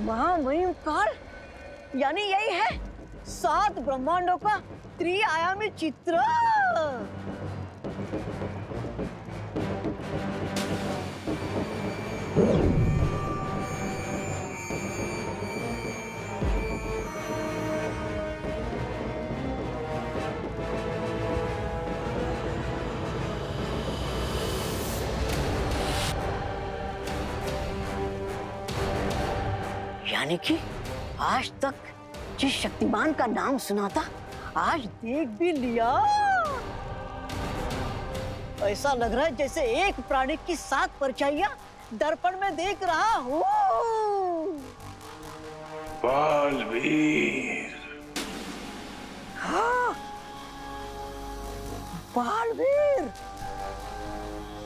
महामहिम काल, यानी यही है 7 ब्रह्मांडों का त्रिआयामी चित्र। यानी कि आज तक जिस शक्तिमान का नाम सुना था, आज देख भी लिया। ऐसा लग रहा है जैसे एक प्राणी की 7 परछाइयां दर्पण में देख रहा हूँ। बालवीर। हाँ, बालवीर।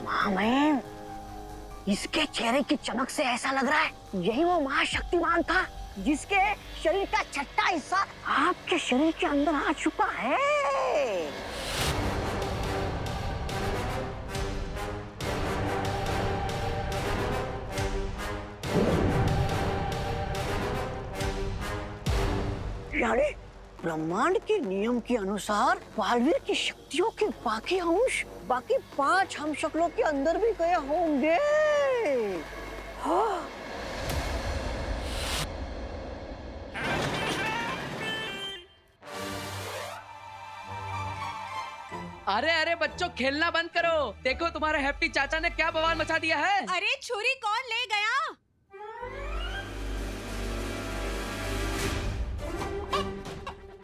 महामहिम, इसके चेहरे की चमक से ऐसा लग रहा है यही वो महाशक्तिमान था जिसके शरीर का छठा हिस्सा आपके शरीर के अंदर आ चुका है। यानी ब्रह्मांड के नियम के अनुसार बालवीर की शक्तियों के बाकी अंश बाकी 5 हम शक्लों के अंदर भी गए होंगे। हाँ। अरे अरे बच्चों, खेलना बंद करो। देखो तुम्हारे हैप्पी चाचा ने क्या बवाल मचा दिया है। अरे छुरी कौन ले गया?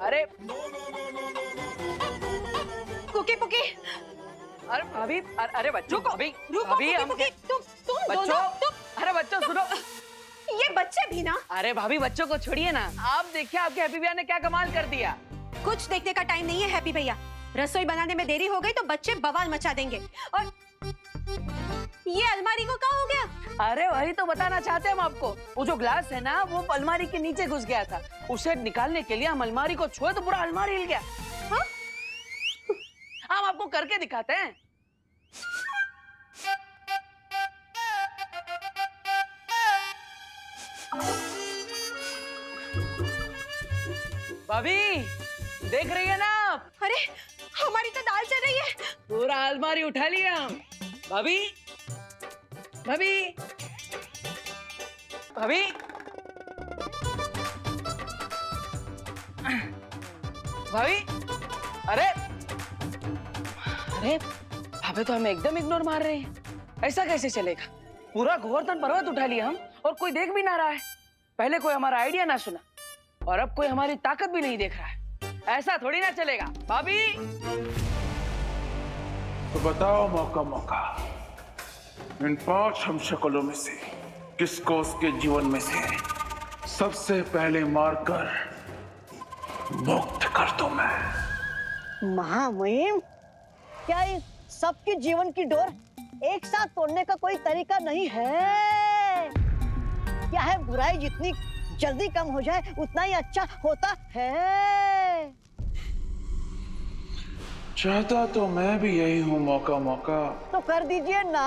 अरे पुकी पुकी। अरे भाभी, अरे बच्चों, भाभी पुकी हम पुकी, तुम बच्चों, दोनों, अरे बच्चों सुनो। ये बच्चे भी ना। अरे भाभी बच्चों को छोड़िए ना, आप देखिए आपके हैप्पी भैया ने क्या कमाल कर दिया। कुछ देखने का टाइम नहीं है हैप्पी भैया। रसोई बनाने में देरी हो गई तो बच्चे बवाल मचा देंगे। और ये अलमारी को क्या हो गया? अरे वही तो बताना चाहते हैं हम आपको। वो जो ग्लास है ना, वो अलमारी के नीचे घुस गया था। उसे निकालने के लिए हम अलमारी को छुए तो पूरा अलमारी हिल गया। हाँ? हम आपको करके दिखाते हैं। भाभी देख रही है ना आप? अरे हमारी तो दाल चल रही है। पूरा अलमारी उठा लिया हम। भाभी भाभी भाभी भाभी, अरे अरे भाभी तो हमें एकदम इग्नोर मार रहे हैं। ऐसा कैसे चलेगा? पूरा गोवर्धन पर्वत उठा लिया हम और कोई देख भी ना रहा है। पहले कोई हमारा आइडिया ना सुना और अब कोई हमारी ताकत भी नहीं देख रहा है। ऐसा थोड़ी ना चलेगा। भाभी तो बताओ मौका मौका, इन 5 हम शक्लों में से किसको उसके जीवन में से सबसे पहले मारकर मुक्त कर दूं मैं? महामहिम, क्या इस सबके जीवन की डोर एक साथ तोड़ने का कोई तरीका नहीं है? क्या है बुराई जितनी जल्दी कम हो जाए उतना ही अच्छा होता है। चाहता तो मैं भी यही हूँ मौका मौका, तो कर दीजिए ना।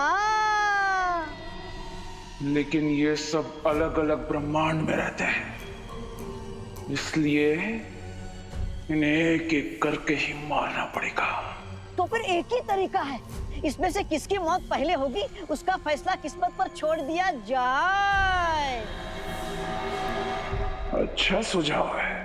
लेकिन ये सब अलग अलग ब्रह्मांड में रहते हैं, इसलिए इन्हें एक एक करके ही मारना पड़ेगा। तो फिर एक ही तरीका है, इसमें से किसकी मौत पहले होगी उसका फैसला किस्मत पर छोड़ दिया जाए। अच्छा सुझाव है।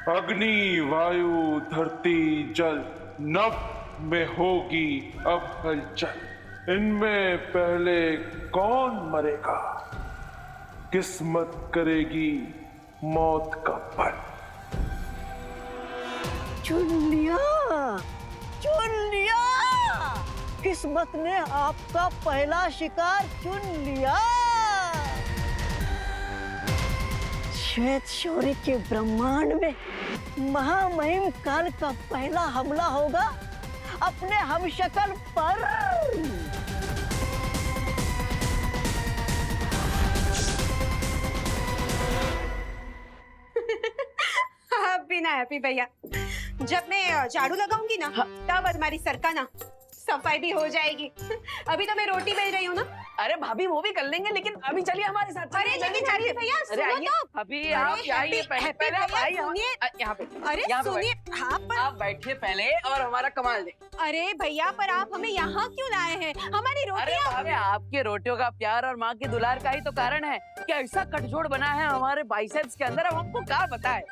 अग्नि, वायु, धरती, जल, नभ में होगी अब हलचल। इनमें पहले कौन मरेगा? किस्मत करेगी मौत का पल। चुन लिया, चुन लिया। किस्मत ने आपका पहला शिकार चुन लिया। श्वेत शौर्य के ब्रह्मांड में महामहिम काल का पहला हमला होगा अपने हमशक्ल पर। अब भी ना हैप्पी भैया, जब मैं झाड़ू लगाऊंगी ना तब अलमारी सरकाना, सफाई भी हो जाएगी। अभी तो मैं रोटी बेल रही हूँ ना। अरे भाभी वो भी कर लेंगे, लेकिन अभी चलिए हमारे साथ। अरे लेकिन हैप्पी भैया सुनो तो। अभी आप आइए, पहले आप आइए यहाँ पे। अरे सुनिए, आप बैठिए पहले और हमारा कमाल दे। अरे भैया पर आप हमें यहाँ क्यों लाए हैं? हमारी रोटियाँ। अरे आपके रोटियों का प्यार और माँ की दुलार का ही तो कारण है कि ऐसा कटजोड़ बना है हमारे बाइसेप्स के अंदर। अब हमको क्या बताए?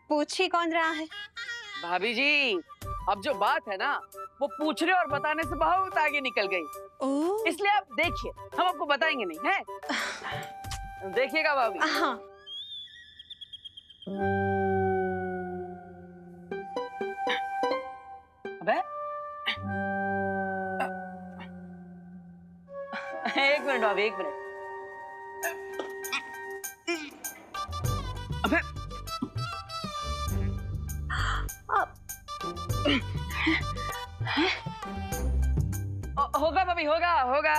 पूछ ही कौन रहा है? भाभी जी, अब जो बात है ना वो पूछने और बताने से बहुत आगे निकल गई। इसलिए आप देखिए, हम आपको बताएंगे नहीं है। देखिएगा भाभी। हाँ। अबे एक मिनट भाभी, एक मिनट। अबे होगा भाभी, होगा होगा।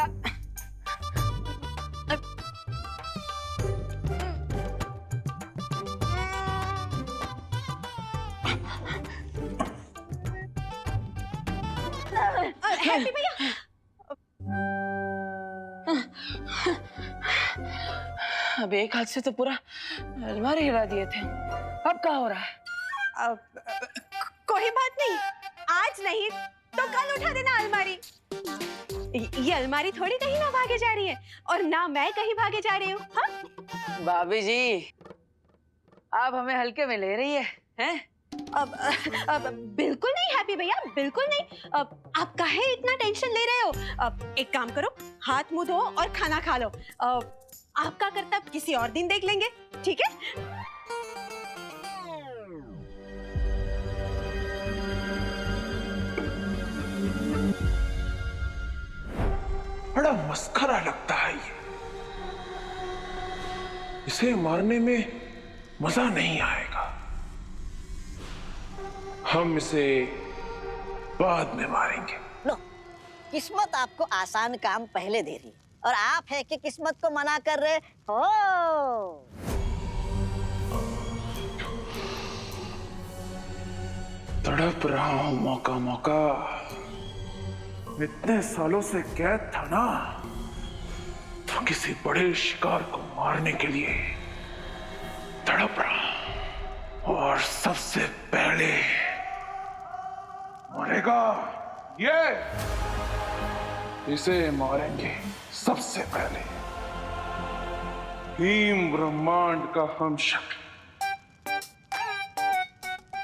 हैप्पी भैया। अब एक हाथ से तो पूरा अलमारी हिला दिए थे, अब क्या हो रहा है? कोई बात नहीं, आज नहीं तो कल उठा देना अलमारी। ये अलमारी थोड़ी कहीं ना भागे जा रही है, और ना मैं कहीं भागे जा रही हूँ। हाँ? भाभी जी, आप हमें हल्के में ले रही है, हैं? अब बिल्कुल नहीं हैप्पी भैया, बिल्कुल नहीं। अब आप काहे इतना टेंशन ले रहे हो? अब एक काम करो, हाथ मुंह धो और खाना खा लो। आपका कर्तव्य किसी और दिन देख लेंगे, ठीक है? बड़ा मस्खरा लगता है ये। इसे मारने में मजा नहीं आएगा। हम इसे बाद में मारेंगे। लो, किस्मत आपको आसान काम पहले दे रही और आप है कि किस्मत को मना कर रहे हो। तड़प रहा हूं मौका मौका। इतने सालों से कैद था ना, तो किसी बड़े शिकार को मारने के लिए तड़प रहा हूं। और सबसे पहले मरेगा ये, इसे मारेंगे सबसे पहले। भीम ब्रह्मांड का हम शक्ल।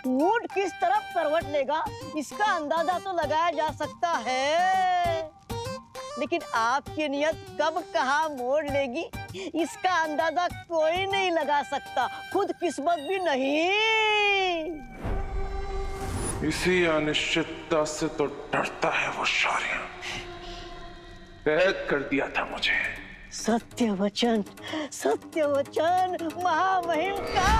ऊंट किस तरफ करवट लेगा इसका अंदाजा तो लगाया जा सकता है, लेकिन आपकी नियत कब कहाँ मोड़ लेगी इसका अंदाजा कोई नहीं लगा सकता, खुद किस्मत भी नहीं। इसी अनिश्चितता से तो डरता है वो शौर्य। कैद कर दिया था मुझे। सत्य वचन महामहिम का।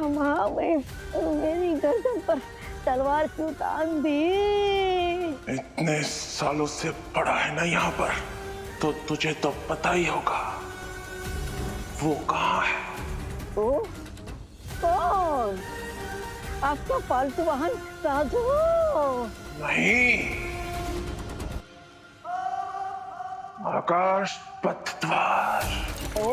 महामहिम, मेरी गर्दन पर तलवार क्यों तान दी? इतने सालों से पड़ा है ना यहाँ पर, तो तुझे तो पता ही होगा वो कहाँ है। ओ, कौन? आपका पालतू वाहन साधु? नहीं, आकाश पथ द्वार। ओ,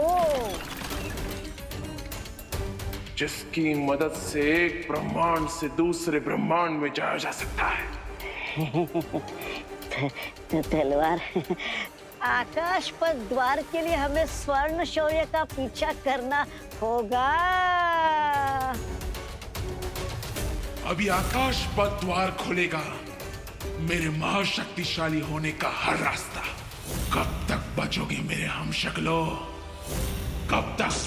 जिसकी मदद से एक ब्रह्मांड से दूसरे ब्रह्मांड में जाया जा सकता है। तलवार। आकाश पथ द्वार के लिए हमें स्वर्ण शौर्य का पीछा करना होगा। अभी आकाश पथ द्वार खोलेगा मेरे महाशक्तिशाली होने का हर रास्ता। कब तक बचोगे मेरे हम शक्लो, कब तक?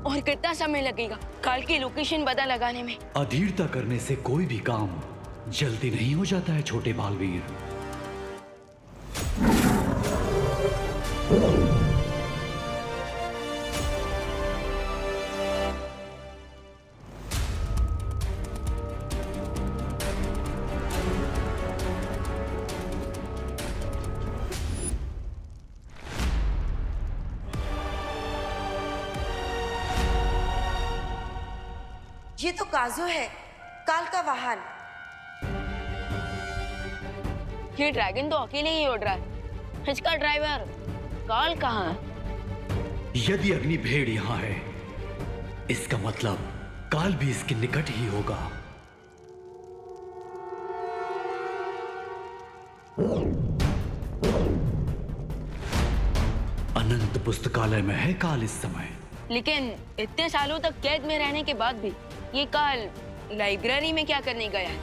और कितना समय लगेगा काल की लोकेशन पता लगाने में? अधीरता करने से कोई भी काम जल्दी नहीं हो जाता है छोटे बालवीर। ये तो काजू है, काल का वाहन। ये ड्रैगन तो अकेले ही उड़ रहा है, इसका ड्राइवर काल कहाँ है? यदि अग्नि भेड़ यहाँ है, इसका मतलब काल भी इसके निकट ही होगा। अनंत पुस्तकालय में है काल इस समय। लेकिन इतने सालों तक कैद में रहने के बाद भी ये काल लाइब्रेरी में क्या करने गया है?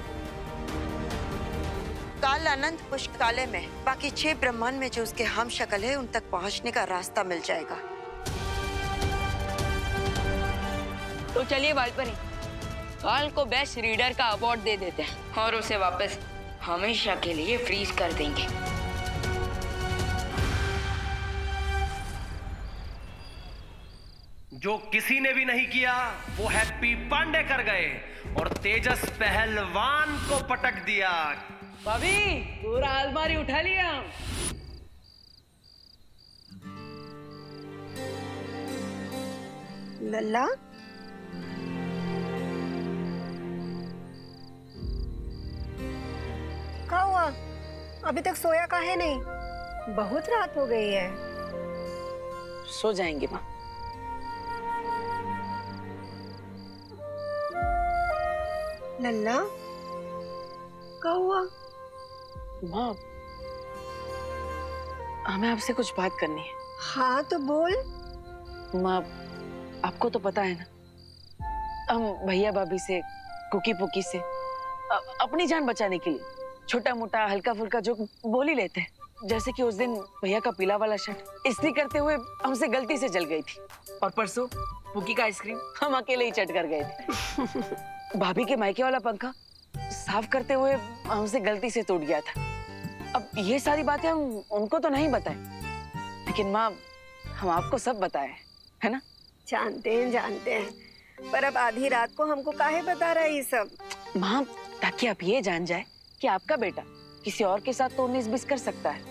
काल अनंत पुस्तकालय में, बाकी 6 ब्रह्मांड में जो उसके हम शक्ल है उन तक पहुंचने का रास्ता मिल जाएगा। तो चलिए वालपरी, काल को बेस्ट रीडर का अवार्ड दे देते हैं और उसे वापस हमेशा के लिए फ्रीज कर देंगे। जो किसी ने भी नहीं किया वो हैप्पी पांडे कर गए और तेजस पहलवान को पटक दिया। भाभी, पूरा अलमारी उठा लिया। लल्ला, क्या हुआ? अभी तक सोया काहे नहीं? बहुत रात हो गई है। सो जाएंगे माँ। लल्ला, क्या हुआ? माँ, हमें आपसे कुछ बात करनी है। हाँ तो बोल। माँ, आपको तो पता है ना, हम भैया भाभी से, कुकी पुकी से अपनी जान बचाने के लिए छोटा मोटा हल्का फुल्का जो बोल ही लेते हैं। जैसे कि उस दिन भैया का पीला वाला शर्ट इस्त्री करते हुए हमसे गलती से जल गई थी, और परसों पुकी का आइसक्रीम हम अकेले ही चट कर गए थे। भाभी के मायके वाला पंखा साफ करते हुए हमसे गलती से टूट गया था। अब ये सारी बातें हम उनको तो नहीं बताएं, लेकिन माँ, हम आपको सब बताएं, है ना? जानते हैं, पर अब आधी रात को हमको काहे बता रहा है ये सब? माँ, ताकि आप ये जान जाए कि आपका बेटा किसी और के साथ तो 19-20 कर सकता है,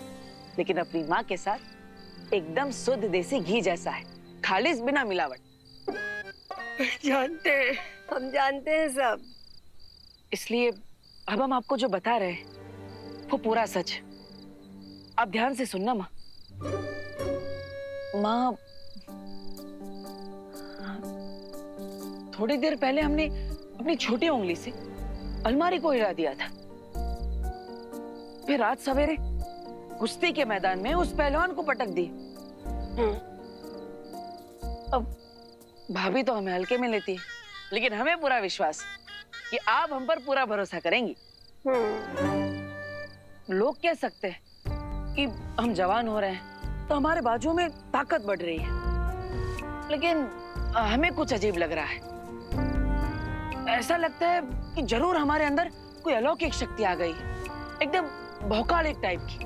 लेकिन अपनी माँ के साथ एकदम शुद्ध देसी घी जैसा है, खालिस बिना मिलावट। जानते हैं, हम जानते हैं सब। इसलिए अब हम आपको जो बता रहे हैं वो पूरा सच है। आप ध्यान से सुनना माँ। माँ, थोड़ी देर पहले हमने अपनी छोटी उंगली से अलमारी को हिला दिया था, फिर रात सवेरे कुश्ती के मैदान में उस पहलवान को पटक दी। अब भाभी तो हमें हल्के में लेती है, लेकिन हमें पूरा विश्वास कि आप हम पर पूरा भरोसा करेंगी। लोग कह सकते हैं कि हम जवान हो रहे हैं तो हमारे बाजुओं में ताकत बढ़ रही है, लेकिन हमें कुछ अजीब लग रहा है। ऐसा लगता है कि जरूर हमारे अंदर कोई अलौकिक शक्ति आ गई है, एकदम भौकाल एक टाइप की।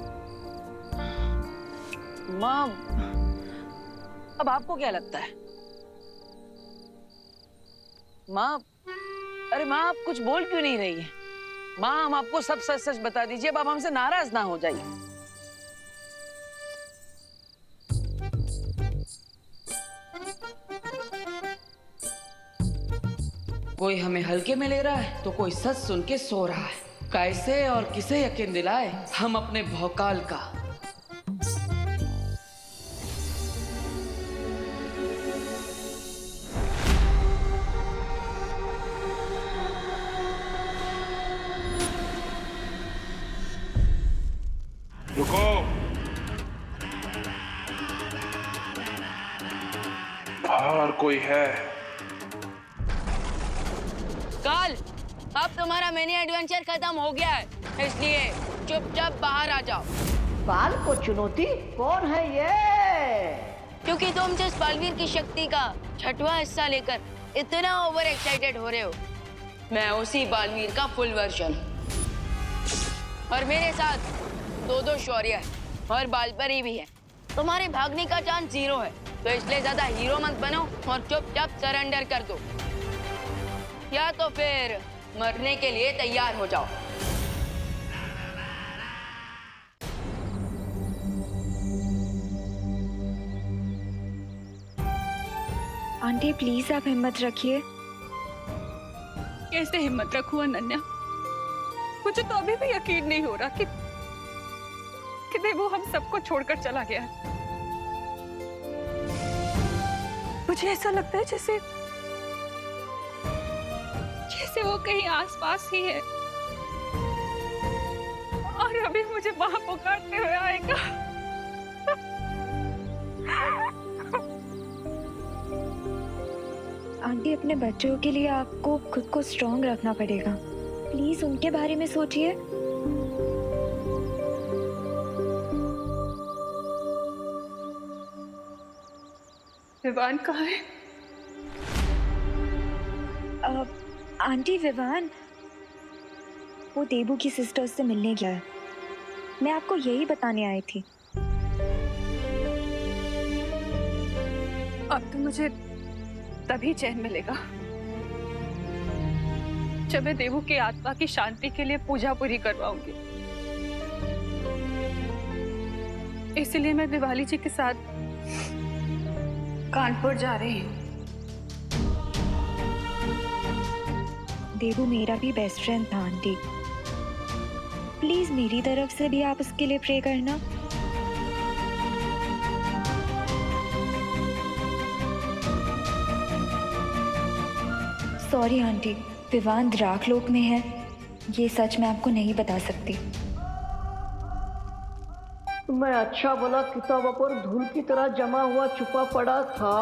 माँ, अब आपको क्या लगता है? माँ, अरे माँ, आप कुछ बोल क्यों नहीं रही है? माँ, हम आपको सब सच सच बता दीजिए, अब आप हमसे नाराज ना हो जाइए। कोई हमें हल्के में ले रहा है तो कोई सच सुन के सो रहा है। कैसे और किसे यकीन दिलाए हम अपने भौकाल का? रुको, बाहर कोई है? काल, अब तुम्हारा मिनी एडवेंचर खत्म हो गया है, इसलिए चुपचाप बाहर आ जाओ। काल को चुनौती? कौन है ये? क्योंकि तुम जिस बालवीर की शक्ति का 6वां हिस्सा लेकर इतना ओवर एक्साइटेड हो रहे हो, मैं उसी बालवीर का फुल वर्जन हूँ। और मेरे साथ 2 शौर्य है और बालपरी भी है। तुम्हारे भागने का चांस 0 है, तो इसलिए ज्यादा हीरो मत बनो और चुपचाप सरेंडर कर दो, या तो फिर मरने के लिए तैयार हो जाओ। आंटी प्लीज आप हिम्मत रखिए। कैसे हिम्मत रखूं अनन्या? मुझे तो अभी भी यकीन नहीं हो रहा कि वो हम सबको छोड़कर चला गया है। मुझे ऐसा लगता है जैसे वो कहीं आसपास ही है और अभी मुझे वहां पुकारते हुए आएगा। आंटी अपने बच्चों के लिए आपको खुद को स्ट्रॉन्ग रखना पड़ेगा। प्लीज उनके बारे में सोचिए। विवान कहाँ है? आंटी विवान वो देबू की सिस्टर्स से मिलने गया है। मैं आपको यही बताने आई थी। अब तो मुझे तभी चैन मिलेगा जब मैं देवू की आत्मा की शांति के लिए पूजा पूरी करवाऊंगी। इसलिए मैं दिवाली जी के साथ कानपुर जा रही हूँ। देवू मेरा भी बेस्ट फ्रेंड था आंटी। प्लीज मेरी तरफ से भी आप उसके लिए प्रे करना। सॉरी आंटी, विवान द्राकलोक में है, ये सच मैं आपको नहीं बता सकती। मैं अच्छा भला किताबों पर धूल की तरह जमा हुआ छुपा पड़ा था,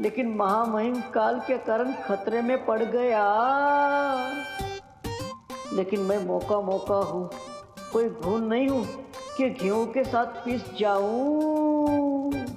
लेकिन महामहिम काल के कारण खतरे में पड़ गया। लेकिन मैं मौका मौका हूँ, कोई भूल नहीं हूँ कि गेहूं के साथ पिस जाऊं।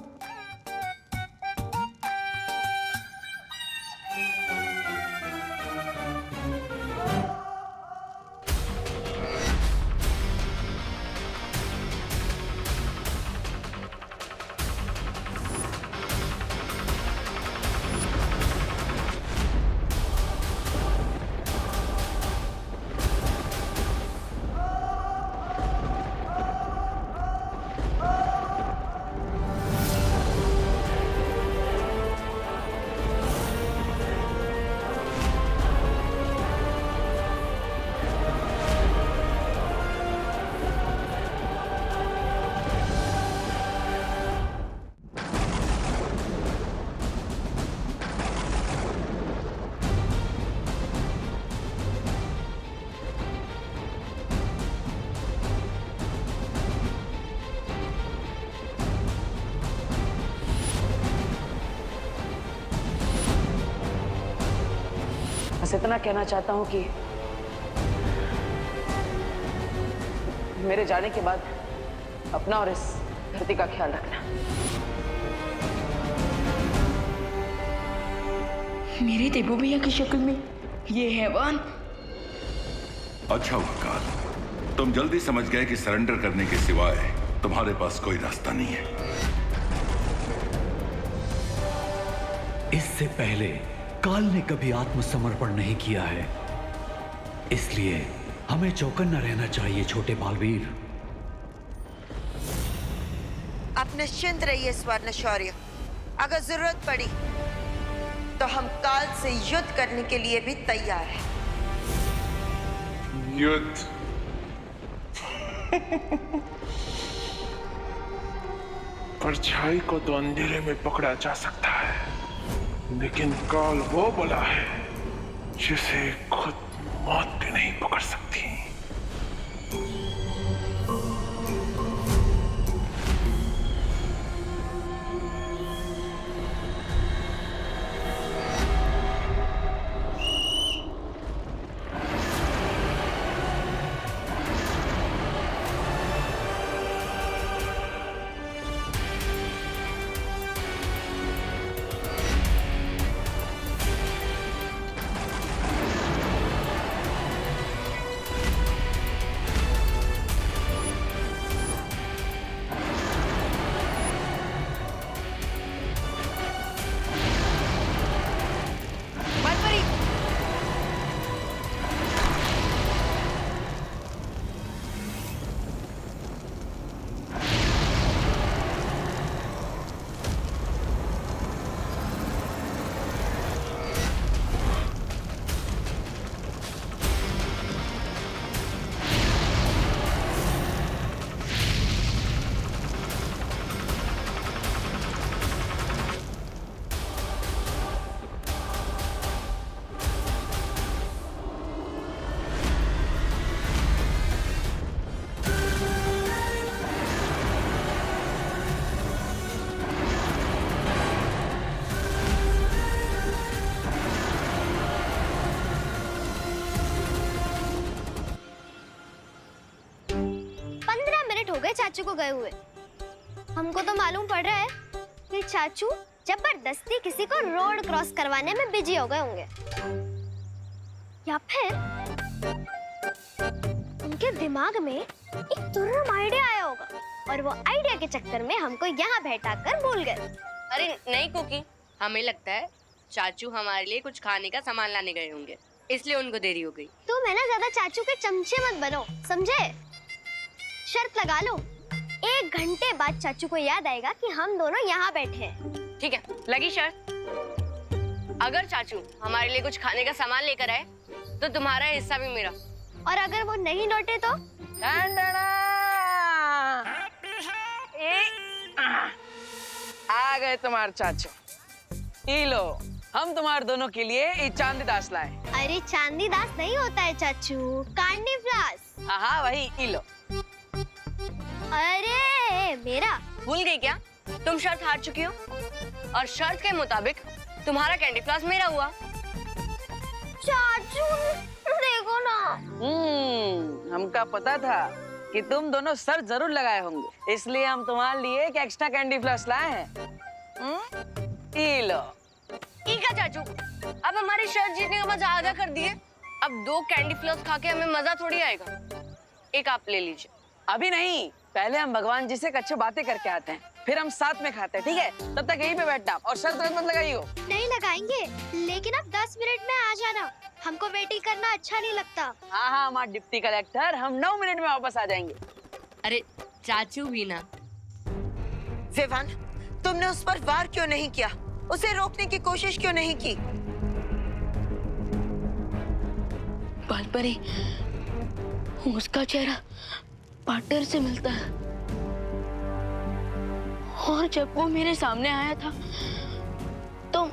बस इतना कहना चाहता हूं कि मेरे जाने के बाद अपना और इस धरती का ख्याल रखना। मेरे देवू भैया की शक्ल में ये हैवान। अच्छा हुआ काल, तुम जल्दी समझ गए कि सरेंडर करने के सिवाय तुम्हारे पास कोई रास्ता नहीं है। इससे पहले काल ने कभी आत्मसमर्पण नहीं किया है, इसलिए हमें चौकन्ना रहना चाहिए छोटे बालवीर। आप निश्चिंत रहिए स्वर्ण शौर्य, अगर जरूरत पड़ी तो हम काल से युद्ध करने के लिए भी तैयार हैं। युद्ध? परछाई को तो अंधेरे में पकड़ा जा सकता है, लेकिन काल वो बला है जिसे खुद मौत भी नहीं पकड़ सकती। चाचू को गए हुए। हमको तो मालूम पड़ रहा है कि चाचू जबरदस्ती किसी को रोड क्रॉस करवाने में बिजी हो गए होंगे, या फिर उनके दिमाग में एक तुर्रम आइडिया आया होगा और वो आइडिया के चक्कर में हमको यहाँ बैठाकर भूल गए। अरे नहीं कुकी, हमें लगता है चाचू हमारे लिए कुछ खाने का सामान लाने गए होंगे, इसलिए उनको देरी हो गई। तुम है ना ज्यादा चाचू के चमचे मत बनो, समझे? शर्त लगा लो, 1 घंटे बाद चाचू को याद आएगा कि हम दोनों यहाँ बैठे हैं। ठीक है, लगी शर्त। अगर चाचू हमारे लिए कुछ खाने का सामान लेकर आए तो तुम्हारा हिस्सा भी मेरा। और अगर वो नहीं लौटे तो? आ गए तुम्हारे चाचू। ई लो, हम तुम्हारे दोनों के लिए ये चांदी दास लाए। अरे चांदी दास नहीं होता है चाचू, कांडी फ्लास। हाँ वही, ई लो। अरे मेरा भूल गई क्या? तुम शर्त हार चुकी हो और शर्त के मुताबिक तुम्हारा कैंडी फ्लास मेरा हुआ। चाचू देखो ना। हमका पता था कि तुम दोनों सर जरूर लगाए होंगे, इसलिए हम तुम्हारे लिए एक एक्स्ट्रा कैंडी फ्लास लाए हैं। ई लो। ई का चाचू, अब हमारी शर्त जीतने का मजा आधा कर दिए। अब 2 कैंडी फ्लास खा के हमें मजा थोड़ी आएगा। एक आप ले लीजिए। अभी नहीं, पहले हम भगवान जी से अच्छी बातें करके आते हैं, फिर हम साथ में खाते हैं, ठीक है? तब तक यहीं पे बैठना और शर्त मत लगाइयो। नहीं लगाएंगे, लेकिन अब 10 मिनट में आ जाना। हमको वेटिंग करना अच्छा नहीं लगता। हाँ हमारे डिप्टी कलेक्टर, हम 9 मिनट में वापस आ जाएंगे। अरे चाचू भी ना। विवान, तुमने उस पर वार क्यों नहीं किया? उसे रोकने की कोशिश क्यों नहीं की? बालपरी, उसका चेहरा पार्टनर से मिलता है और जब वो मेरे सामने आया था तो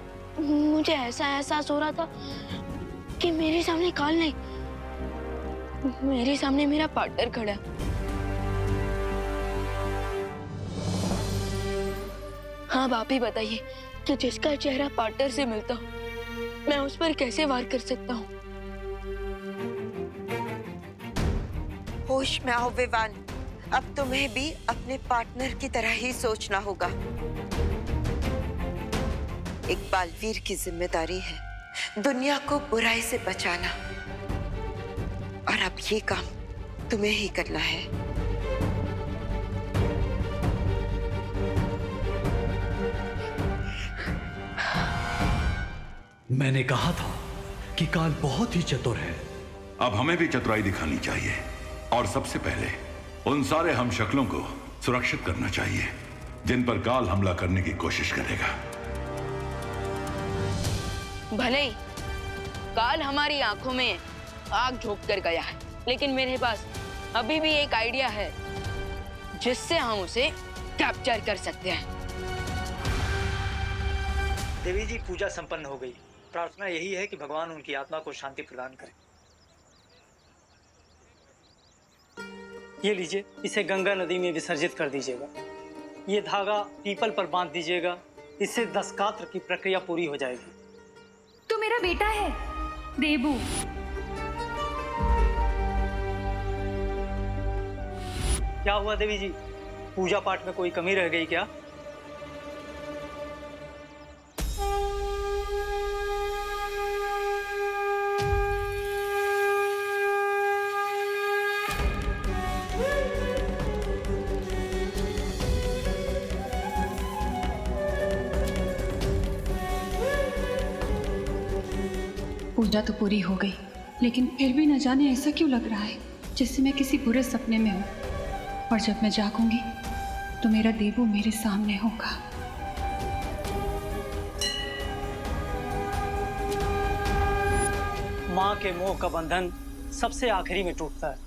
मुझे ऐसा एहसास हो रहा था कि मेरे सामने काल नहीं, मेरे सामने मेरा पार्टनर खड़ा है। हाँ आप ही बताइए कि जिसका चेहरा पार्टनर से मिलता हो, मैं उस पर कैसे वार कर सकता हूँ? होश में आओ विवान, अब तुम्हें भी अपने पार्टनर की तरह ही सोचना होगा। एक बालवीर की जिम्मेदारी है दुनिया को बुराई से बचाना, और अब ये काम तुम्हें ही करना है। मैंने कहा था कि काल बहुत ही चतुर है। अब हमें भी चतुराई दिखानी चाहिए और सबसे पहले उन सारे हम शक्लों को सुरक्षित करना चाहिए जिन पर काल हमला करने की कोशिश करेगा। भले ही काल हमारी आंखों में आग झोंक कर गया है, लेकिन मेरे पास अभी भी एक आइडिया है जिससे हम उसे कैप्चर कर सकते हैं। देवी जी, पूजा संपन्न हो गई। प्रार्थना यही है कि भगवान उनकी आत्मा को शांति प्रदान करे। ये लीजिए, इसे गंगा नदी में विसर्जित कर दीजिएगा। ये धागा पीपल पर बांध दीजिएगा, इससे 10 कात्र की प्रक्रिया पूरी हो जाएगी। तो मेरा बेटा है देबू। क्या हुआ देवी जी, पूजा पाठ में कोई कमी रह गई क्या? पूजा तो पूरी हो गई, लेकिन फिर भी न जाने ऐसा क्यों लग रहा है जैसे मैं किसी बुरे सपने में हूँ, और जब मैं जागूंगी तो मेरा देबू मेरे सामने होगा। माँ के मोह का बंधन सबसे आखिरी में टूटता है,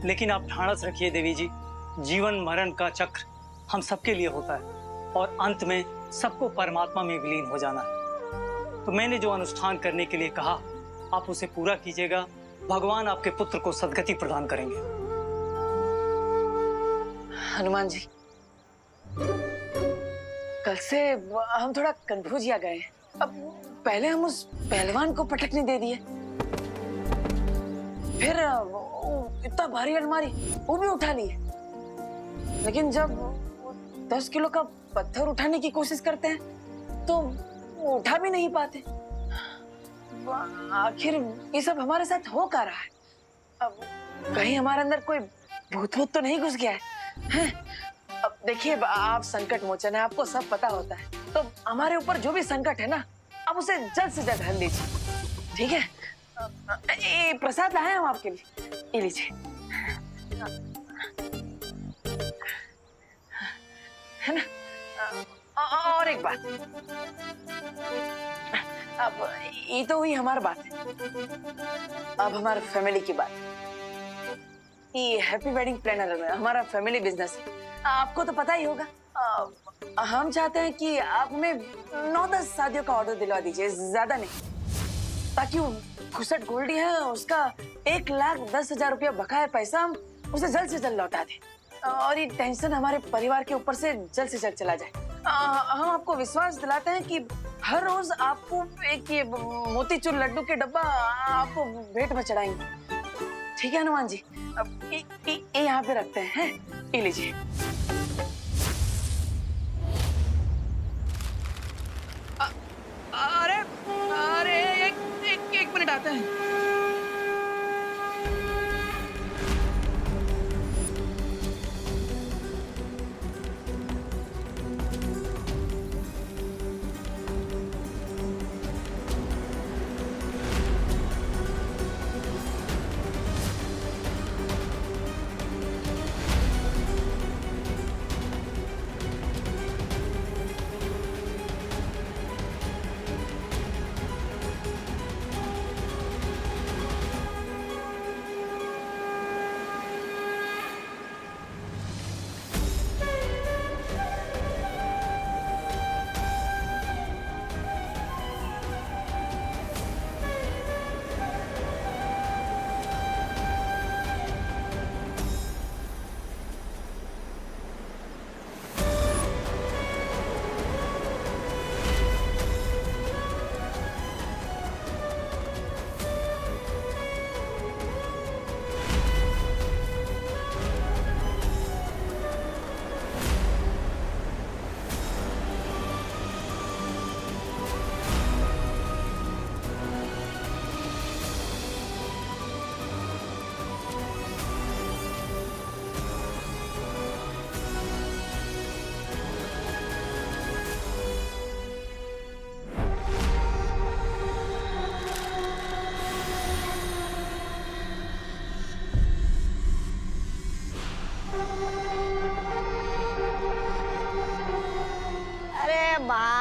लेकिन आप ढाढ़स रखिए देवी जी, जीवन मरण का चक्र हम सबके लिए होता है और अंत में सबको परमात्मा में विलीन हो जाना है। तो मैंने जो अनुष्ठान करने के लिए कहा, आप उसे पूरा कीजिएगा। भगवान आपके पुत्र को सद्गति प्रदान करेंगे। हनुमान जी, कल से हम थोड़ा कंफ्यूज आ गए। अब पहले हम उस पहलवान को पटकने दे दिए, फिर इतना भारी अलमारी वो भी उठा लिए, लेकिन जब 10 किलो का पत्थर उठाने की कोशिश करते हैं तो उठा भी नहीं पाते। आखिर ये सब हमारे साथ हो क्या रहा है? अब कहीं हमारे अंदर कोई भूत तो नहीं घुस गया है? अब देखिए, आप संकट मोचन है, आपको सब पता होता है, तो हमारे ऊपर जो भी संकट है ना, आप उसे जल्द से जल्द हल दीजिए, ठीक है? ये प्रसाद लाए हम आपके लिए, ये लीजिए, है ना? और और एक बात, अब ये तो हुई हमारी बात, अब हमारे फैमिली की बात। ये हैप्पी वेडिंग प्लानर में हमारा फैमिली बिजनेस है, आपको तो पता ही होगा। हम चाहते हैं कि आप हमें 9-10 शादियों का ऑर्डर दिलवा दीजिए, ज्यादा नहीं, ताकि वो खुसट गोल्डी है उसका 1,10,000 रुपया बकाया पैसा हम उसे जल्द से जल्द लौटा दें और ये टेंशन हमारे परिवार के ऊपर से जल्द से जल्द चला जाए। हम आपको विश्वास दिलाते हैं कि हर रोज आपको एक ये मोतीचूर लड्डू के डब्बा आपको भेंट में चढ़ाएंगे। ठीक है हनुमान जी, अब ये यहाँ पे रखते हैं, ये लीजिए। अरे अरे एक मिनट आते हैं।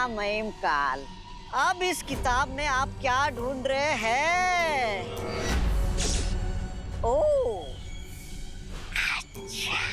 महिम काल, अब इस किताब में आप क्या ढूंढ रहे हैं? ओह, अच्छा।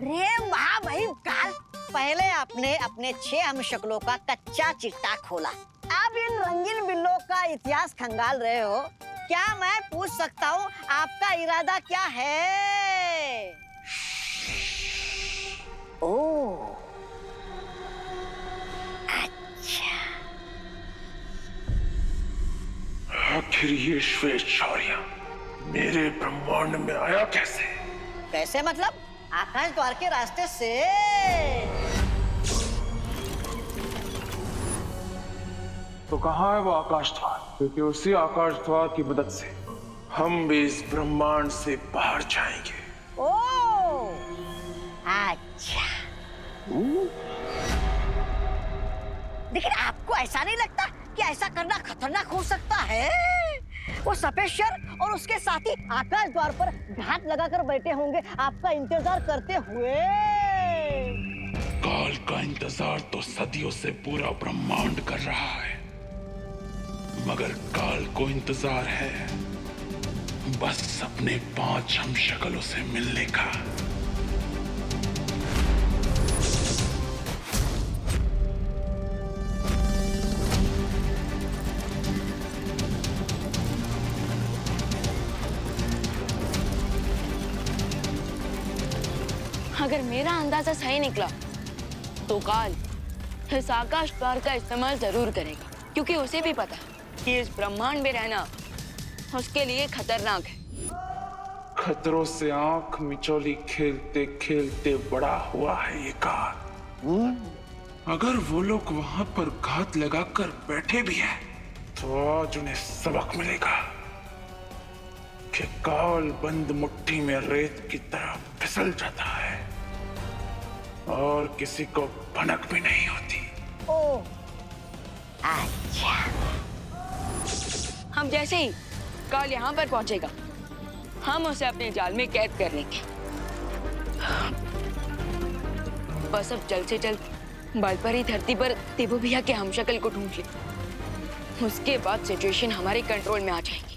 रे महामहिम काल, पहले आपने अपने 6 हमशक्लों का कच्चा चिट्टा खोला, अब इन रंगीन बिल्लों का इतिहास खंगाल रहे हो। क्या मैं पूछ सकता हूँ आपका इरादा क्या है? ओह, अच्छा। आखिर ये श्वेत शौर्य मेरे ब्रह्मांड में आया कैसे? कैसे मतलब? आकाश द्वार के रास्ते से। तो कहाँ है वो आकाश द्वार? क्योंकि उसी आकाश द्वार की मदद से हम भी इस ब्रह्मांड से बाहर जाएंगे। ओह, अच्छा। लेकिन आपको ऐसा नहीं लगता कि ऐसा करना खतरनाक हो सकता है? वो सफेद शेर और उसके साथी आकाश द्वार पर घात लगाकर बैठे होंगे आपका इंतजार करते हुए। काल का इंतजार तो सदियों से पूरा ब्रह्मांड कर रहा है, मगर काल को इंतजार है बस अपने 5 हमशक्लों से मिलने का। अगर मेरा अंदाजा सही निकला तो काल इस आकाश द्वार का इस्तेमाल जरूर करेगा, क्योंकि उसे भी पता है कि इस ब्रह्मांड में रहना उसके लिए खतरनाक है। खतरों से आंख मिचौली खेलते खेलते बड़ा हुआ है ये काल। अगर वो लोग वहां पर घात लगाकर बैठे भी हैं, तो आज उन्हें सबक मिलेगा। कि काल बंद मुट्ठी में रेत की तरह फिसल जाता है और किसी को भनक भी नहीं होती। ओ, अच्छा। हम जैसे ही काल यहाँ पर पहुंचेगा, हम उसे अपने जाल में कैद कर लेंगे। बस अब जल्द से जल्द बालपरी धरती पर देबू भैया के हमशक्ल को ढूंढ ले। उसके बाद सिचुएशन हमारे कंट्रोल में आ जाएगी।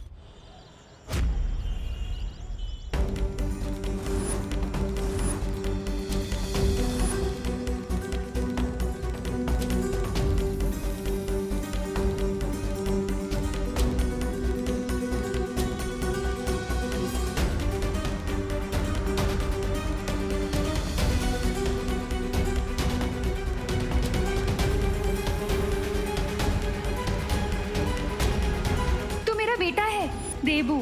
बेटा है देबू।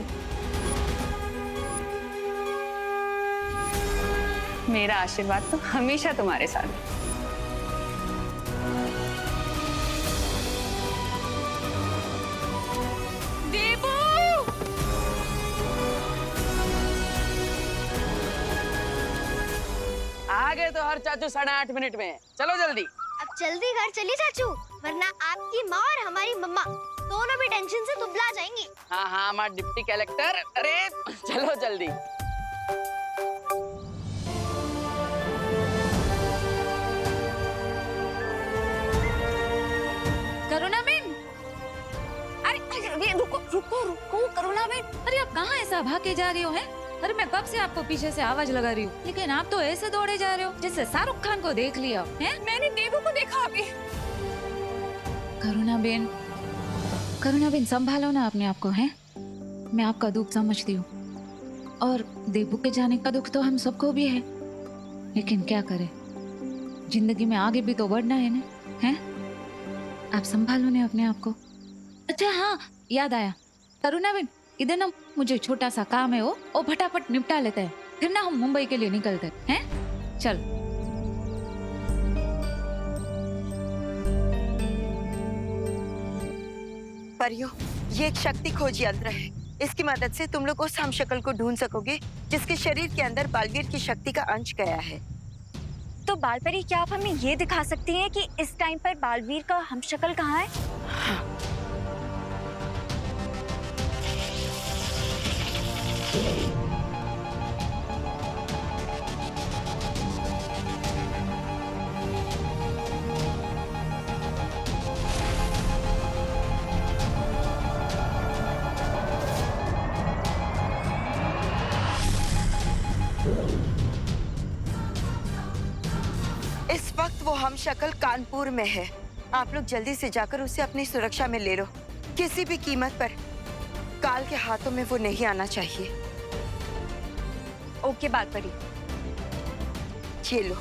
मेरा आशीर्वाद तो हमेशा तुम्हारे साथ है। देबू! आ गए तो हर चाचू 8:30 मिनट में। चलो जल्दी। अब जल्दी घर चलिए चाचू, वरना आपकी माँ और हमारी मम्मा दोनों भी टेंशन से दुबला जाएंगी। हाँ हाँ, हमारा डिप्टी कलेक्टर। अरे चलो जल्दी। करुणा बेन, अरे रुको रुको रुको करुणा बेन, अरे आप कहाँ ऐसा भाग के जा रही हो हैं? अरे मैं कब से आपको पीछे से आवाज लगा रही हूँ, लेकिन आप तो ऐसे दौड़े जा रहे हो जैसे शाहरुख खान को देख लिया है। मैंने देबू को देखा अभी। करुणा बेन संभालो ना अपने आप को, हैं? मैं आपका दुख समझती हूँ और देबू के जाने का दुख तो हम सबको भी है, लेकिन क्या करें, जिंदगी में आगे भी तो बढ़ना है ना, हैं? आप संभालो ना अपने आप को। अच्छा हाँ, याद आया करुणा बेन, इधर ना मुझे छोटा सा काम है, वो फटाफट निपटा लेते हैं, फिर ना हम मुंबई के लिए निकलते हैं। चल। परियों, ये एक शक्ति खोज यंत्र है। इसकी मदद से तुम लोग उस हमशक्ल को ढूंढ सकोगे जिसके शरीर के अंदर बालवीर की शक्ति का अंश गया है। तो बालपरी, क्या आप हमें ये दिखा सकती हैं कि इस टाइम पर बालवीर का हमशक्ल कहाँ है? हाँ। इस वक्त वो हमशक्ल कानपुर में है। आप लोग जल्दी से जाकर उसे अपनी सुरक्षा में ले लो। किसी भी कीमत पर काल के हाथों में वो नहीं आना चाहिए। ओके बालपरी। ये लो।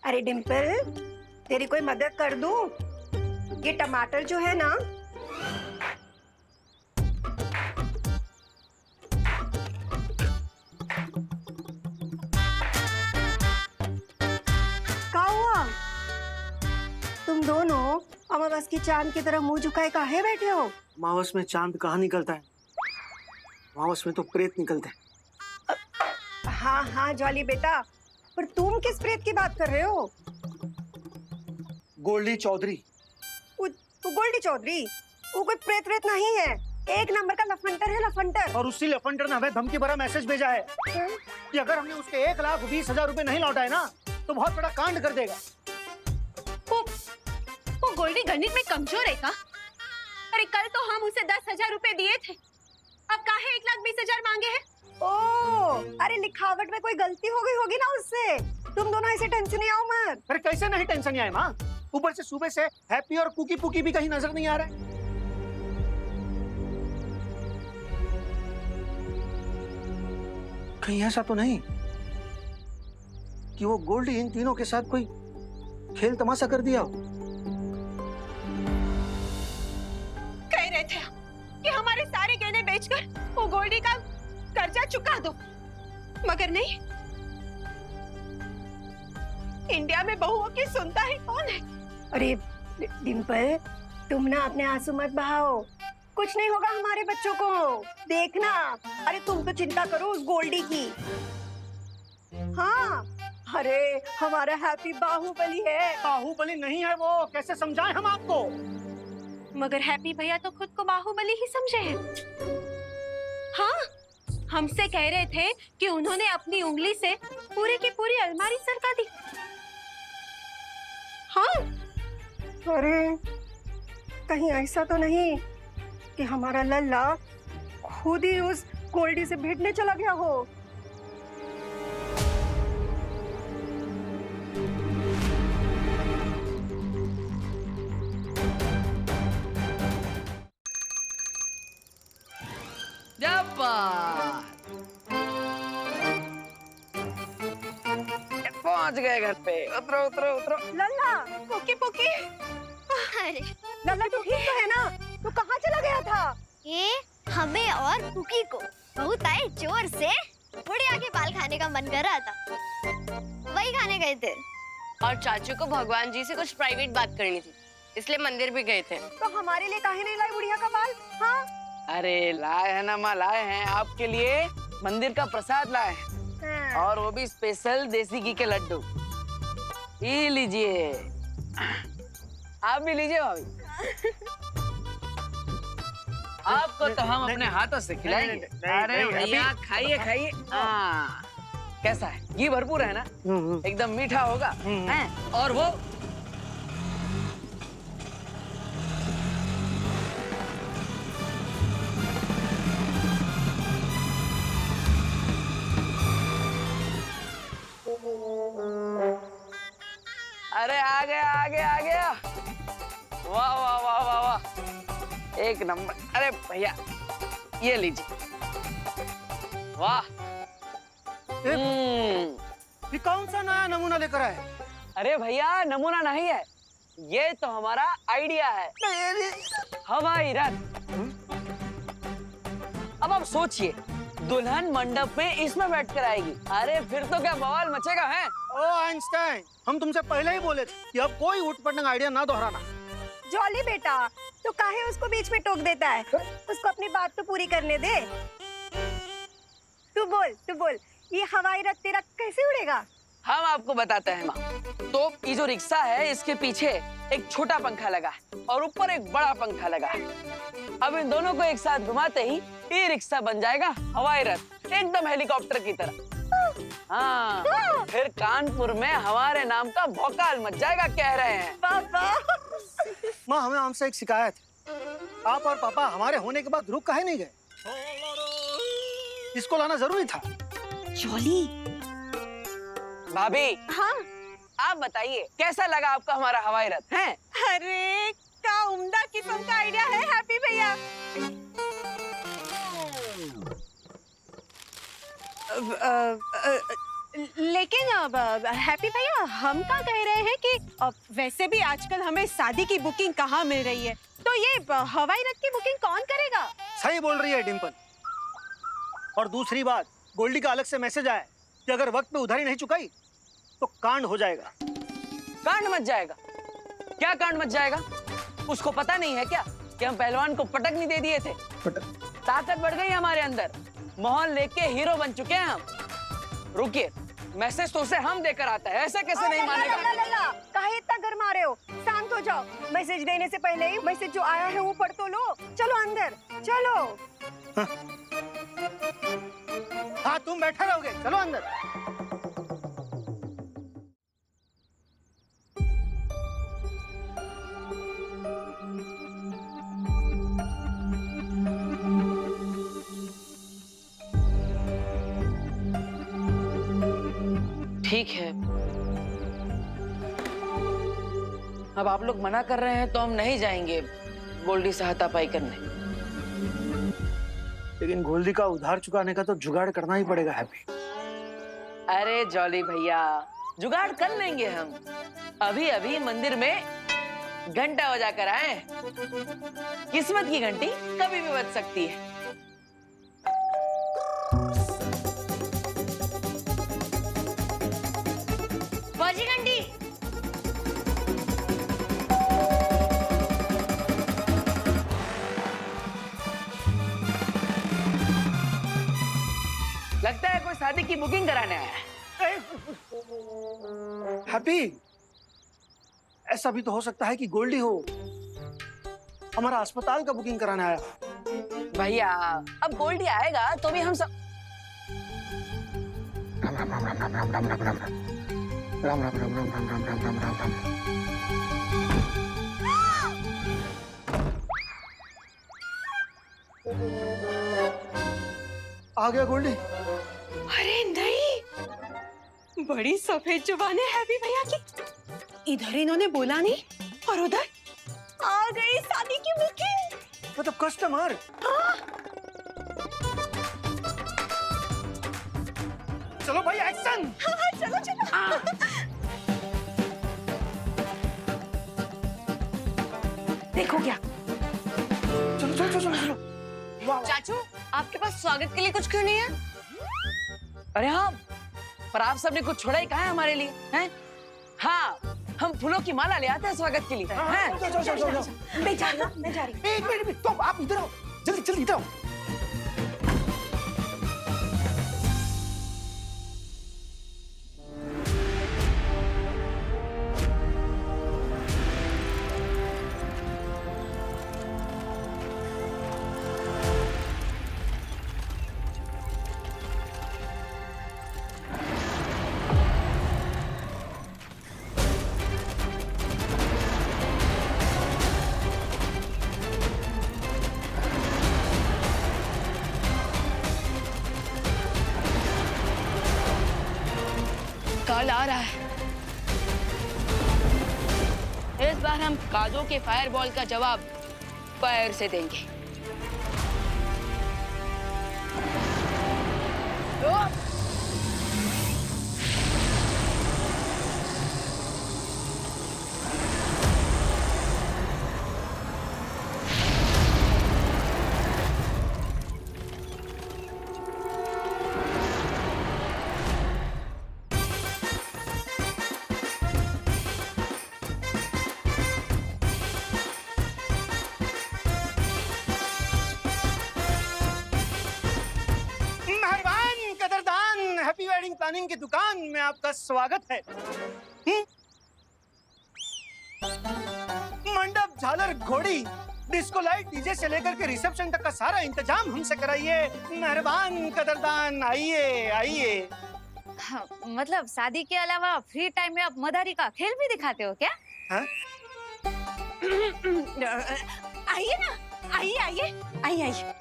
अरे डिम्पल, तेरी कोई मदद कर दूं? ये टमाटर जो है ना, क्या हुआ? तुम दोनों अमावस की चांद की तरह मुंह झुकाए काहे बैठे हो? अमावस में चांद कहाँ निकलता है? अमावस में तो प्रेत निकलते हैं। हाँ हाँ जॉली बेटा, पर तुम किस प्रेत की बात कर रहे हो? गोल्डी चौधरी। वो गोल्डी चौधरी, वो कोई प्रेत व्रेत नहीं है, एक नंबर का लफंटर है, लफंटर। और उसी लफंटर ने हमें धमकी भरा मैसेज भेजा है कि अगर हमने उसके 1,20,000 रुपए नहीं लौटाए ना तो बहुत बड़ा कांड कर देगा। वो गोल्डी गणित में कमजोर है का? अरे कल तो हम उसे 10,000 रुपए दिए थे, अब काहे 1,20,000 मांगे हैं? ओ, अरे लिखावट में कोई गलती हो गई होगी ना उससे। तुम दोनों ऐसे टेंशन नहीं आओ मत। अरे कैसे नहीं टेंशन आए माँ? ऊपर से सुबह से हैप्पी और कुकी पुकी भी कहीं नजर नहीं आ रहा है। कहीं ऐसा तो नहीं कि वो गोल्डी इन तीनों के साथ कोई खेल तमाशा कर दिया हो? कह रहे थे कि हमारे सारे गहने बेचकर वो गोल्डी का कर्जा चुका दो। मगर नहीं, इंडिया में बहुओं की सुनता ही कौन है? अरे डिम्पल, तुम ना अपने आंसू मत बहाओ, कुछ नहीं होगा हमारे बच्चों को, देखना। अरे तुम तो चिंता करो उस गोल्डी की। हाँ, अरे हमारा हैप्पी बाहुबली है। बाहुबली नहीं है वो, कैसे समझाएं हम आपको? मगर हैप्पी भैया तो खुद को बाहुबली ही समझे हैं। हाँ, हमसे कह रहे थे कि उन्होंने अपनी उंगली से पूरी की पूरी अलमारी सरका दी। हाँ, अरे कहीं ऐसा तो नहीं कि हमारा लल्ला खुद ही उस गोल्डी से भिड़ने चला गया हो। पहुंच गए घर पे। उतरो उतरो उतरो। लल्ला, पोकी पोकी। अरे लल्ला, तू ठीक तो है ना? तू कहाँ चला गया था? ये हमें और कुकी को बहुत आए जोर से बुढ़िया के बाल खाने का मन कर रहा था, वही खाने गए थे। और चाचू को भगवान जी से कुछ प्राइवेट बात करनी थी, इसलिए मंदिर भी गए थे। तो हमारे लिए काहे नहीं लाई बुढ़िया का बाल? हाँ, अरे लाए हैं ना माँ, लाए हैं आपके लिए, मंदिर का प्रसाद लाए हैं। और वो भी स्पेशल देसी घी के लड्डू। ये लीजिए, आप भी लीजिए भाभी। आपको तो हम अपने हाथों से खिलाएंगे। अरे भैया खाइए खाइए। हाँ, कैसा है? घी भरपूर है ना? एकदम मीठा होगा। हैं? और वो अरे आ गया आ गया आ गया। वाह वाह वाह वाह वाह, एक नंबर। अरे भैया ये लीजिए। वाह, ये कौन सा नया नमूना लेकर आए? अरे भैया नमूना नहीं है, ये तो हमारा आइडिया है, हवाई रथ। अब आप सोचिए, दुल्हन मंडप में इसमें बैठकर आएगी। अरे फिर तो क्या बवाल मचेगा है? ओ आइंस्टाइन, हम तुमसे पहले ही बोले थे कि अब कोई उठपटंग आइडिया ना दोहराना। जॉली बेटा, तो काहे उसको बीच में टोक देता है? उसको अपनी बात तो पूरी करने दे। तू बोल, ये हवाई रथ तेरा कैसे उड़ेगा? हम आपको बताते हैं माँ। तो ये जो रिक्शा है, इसके पीछे एक छोटा पंखा लगा है और ऊपर एक बड़ा पंखा लगा है। अब इन दोनों को एक साथ घुमाते ही ये रिक्शा बन जाएगा हवाई रथ, एकदम हेलीकॉप्टर की तरह। हाँ, फिर कानपुर में हमारे नाम का भौकाल मच जाएगा, कह रहे हैं। माँ, हमें हमसे एक शिकायत है। आप और पापा हमारे होने के बाद रुक काहे नहीं गए? इसको लाना जरूरी था। जॉली भाभी, हाँ आप बताइए कैसा लगा आपका हमारा हवाई रथ है? अरे क्या उम्दा किस्म का आइडिया है हैप्पी भैया। लेकिन अब हैप्पी भैया, हम क्या कह रहे हैं कि वैसे भी आजकल हमें शादी की बुकिंग कहाँ मिल रही है, तो ये हवाई रथ की बुकिंग कौन करेगा? सही बोल रही है डिम्पल। और दूसरी बात, गोल्डी का अलग से मैसेज आया कि अगर वक्त पे उधारी नहीं चुकाई तो कांड हो जाएगा। कांड मच जाएगा? क्या कांड मच जाएगा? उसको पता नहीं है क्या कि हम पहलवान को पटक नहीं दे दिए थे? ताकत बढ़ गई हमारे अंदर, मोहन लेके हीरो बन चुके हैं हम। रुकिए, मैसेज तो उसे हम देकर आता है, ऐसे कैसे नहीं मानेगा? काहे इतना गरमा रहे हो? शांत हो जाओ। मैसेज देने से पहले ही मैसेज जो आया है वो पढ़ तो लो। चलो अंदर, चलो। हाँ, तुम बैठे रहोगे, चलो अंदर। ठीक है, अब आप लोग मना कर रहे हैं तो हम नहीं जाएंगे गोल्डी से हाथापाई करने। लेकिन गोल्डी का उधार चुकाने का तो जुगाड़ करना ही पड़ेगा हैप्पी। अरे जॉली भैया, जुगाड़ कर लेंगे हम। अभी अभी मंदिर में घंटा बजा कर आए। किस्मत की घंटी कभी भी बज सकती है। शादी की बुकिंग कराने आया है। हैप्पी, ऐसा भी तो हो सकता है कि गोल्डी हो हमारा अस्पताल का बुकिंग कराने आया। भैया अब गोल्डी आएगा तो भी हम सब राम राम राम राम राम राम राम राम राम राम राम राम राम राम राम राम राम राम। आ गया गोल्डी। अरे नहीं, बड़ी सफेद जुबान है हैप्पी भैया की। इधर इन्होंने बोला नहीं और उधर आ गई शादी की बुकिंग। मतलब कस्टमर। चलो भाई एक्शन। हाँ, चलो चलो। देखो क्या। चलो चलो चलो चलो। चाचू, आपके पास स्वागत के लिए कुछ क्यों नहीं है? अरे हाँ, पर आप सबने कुछ छोड़ा ही कहा है हमारे लिए, हैं? हाँ, हम फूलों की माला ले आते हैं स्वागत के लिए, हैं? मैं जा रही। एक मिनट, तो आप इधर आओ, जल्दी जल्दी इधर आओ। काल आ रहा है। इस बार हम काजों के फायरबॉल का जवाब पैर से देंगे। हैप्पी वेडिंग प्लानिंग की दुकान में आपका स्वागत है। मंडप, झालर, घोड़ी, डिस्को लाइट, डीजे से लेकर के रिसेप्शन तक का सारा इंतजाम हमसे कराइए। मेहरबान कदरदान, आइए आइए। हाँ, मतलब शादी के अलावा फ्री टाइम में आप मदारी का खेल भी दिखाते हो क्या? हाँ? आइए ना, आइए आइए आइए आइए।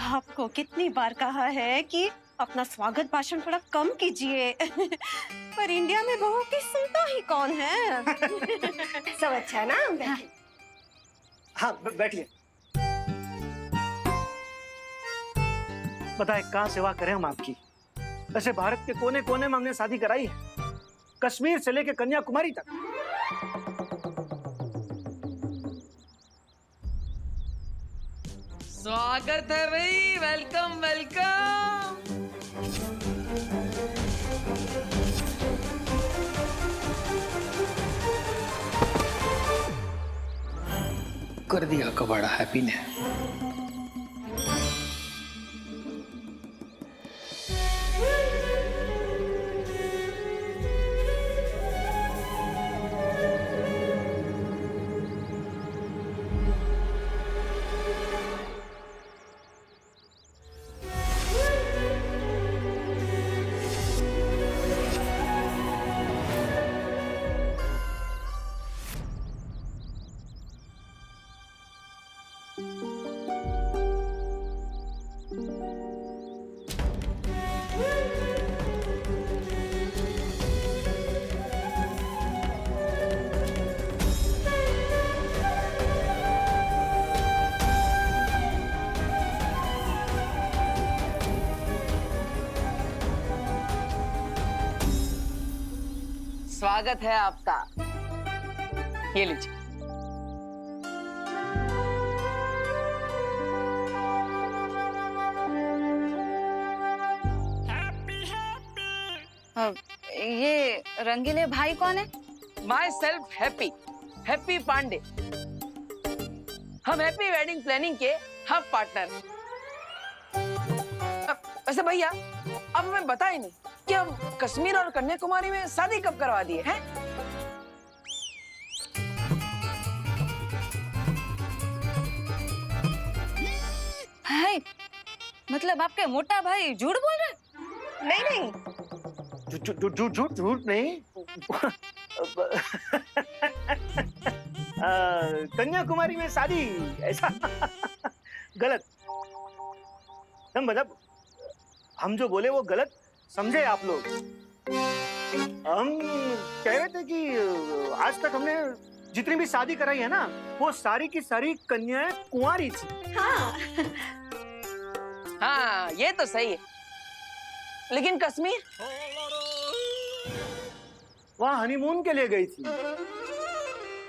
आपको कितनी बार कहा है कि अपना स्वागत भाषण थोड़ा कम कीजिए। पर इंडिया में बहू की सुनता ही कौन है। सब अच्छा है ना? हाँ, बैठिए। बताए कहाँ सेवा करें हम आपकी। वैसे भारत के कोने कोने में हमने शादी कराई है, कश्मीर से लेकर कन्याकुमारी तक। स्वागत है भाई, वेलकम वेलकम। कर दिया कबाड़ा हैप्पी ने। स्वागत है आपका, ये लीजिए। ये रंगीले भाई कौन है? Myself Happy, Happy Pandey. हम हैप्पी वेडिंग प्लानिंग के हब पार्टनर। वैसे भैया अब हमें बता ही नहीं कि हम कश्मीर और कन्याकुमारी में शादी कब करवा दिए हैं? भाई मतलब आपके मोटा भाई झूठ बोल रहे? नहीं नहीं, झूठ नहीं। कन्याकुमारी में शादी, ऐसा गलत। मतलब हम जो बोले वो गलत समझे आप लोग। हम कह रहे थे कि आज तक हमने जितनी भी शादी कराई है ना, वो सारी की सारी कन्याएं कुंवारी थी। हाँ ये तो सही है, लेकिन कश्मीर वहाँ हनीमून के लिए गई थी।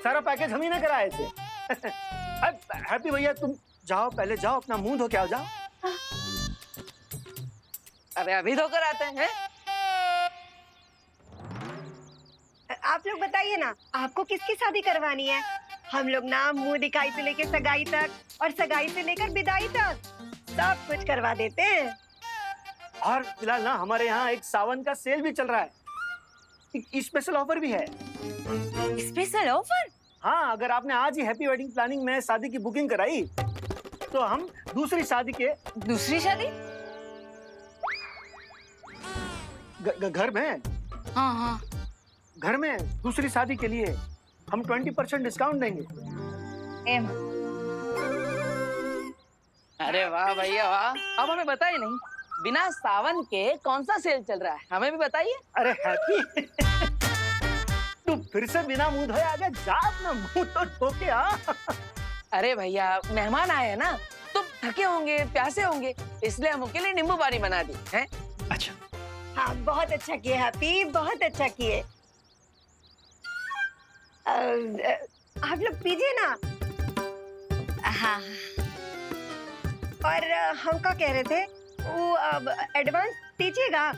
सारा पैकेज हम ही ने कराए थे। हैप्पी भैया तुम जाओ, पहले जाओ अपना मुंह धो के आओ, जाओ। अरे अभी धोकर आते हैं। आप लोग बताइए ना, आपको किसकी शादी करवानी है? हम लोग ना मुंह दिखाई से लेकर सगाई तक और सगाई से लेकर विदाई तक सब कुछ करवा देते हैं। और फिलहाल ना हमारे यहाँ एक सावन का सेल भी चल रहा है, एक स्पेशल ऑफर भी है। Special offer? हाँ, अगर आपने आज ही हैप्पी वेडिंग प्लानिंग में शादी की बुकिंग कराई तो हम दूसरी शादी के दूसरी शादी घर में, हाँ हाँ घर में दूसरी शादी के लिए हम 20% डिस्काउंट देंगे। अरे वाह भैया वाह, अब हमें बताइए नहीं, बिना सावन के कौन सा सेल चल रहा है, हमें भी बताइए। अरे हैप्पी तू फिर से बिना मुंह धोए आ गया, जा अपना मुंह तो धो के आ। अरे भैया मेहमान आए हैं ना, तो थके होंगे, प्यासे होंगे, इसलिए हम उनके लिए नींबू पानी बना दी है। अच्छा हाँ बहुत अच्छा किए हैप्पी, बहुत अच्छा किए। आप लोग पीजिए ना। हाँ। और हम क्या कह रहे थे, वो एडवांस दीजिएगा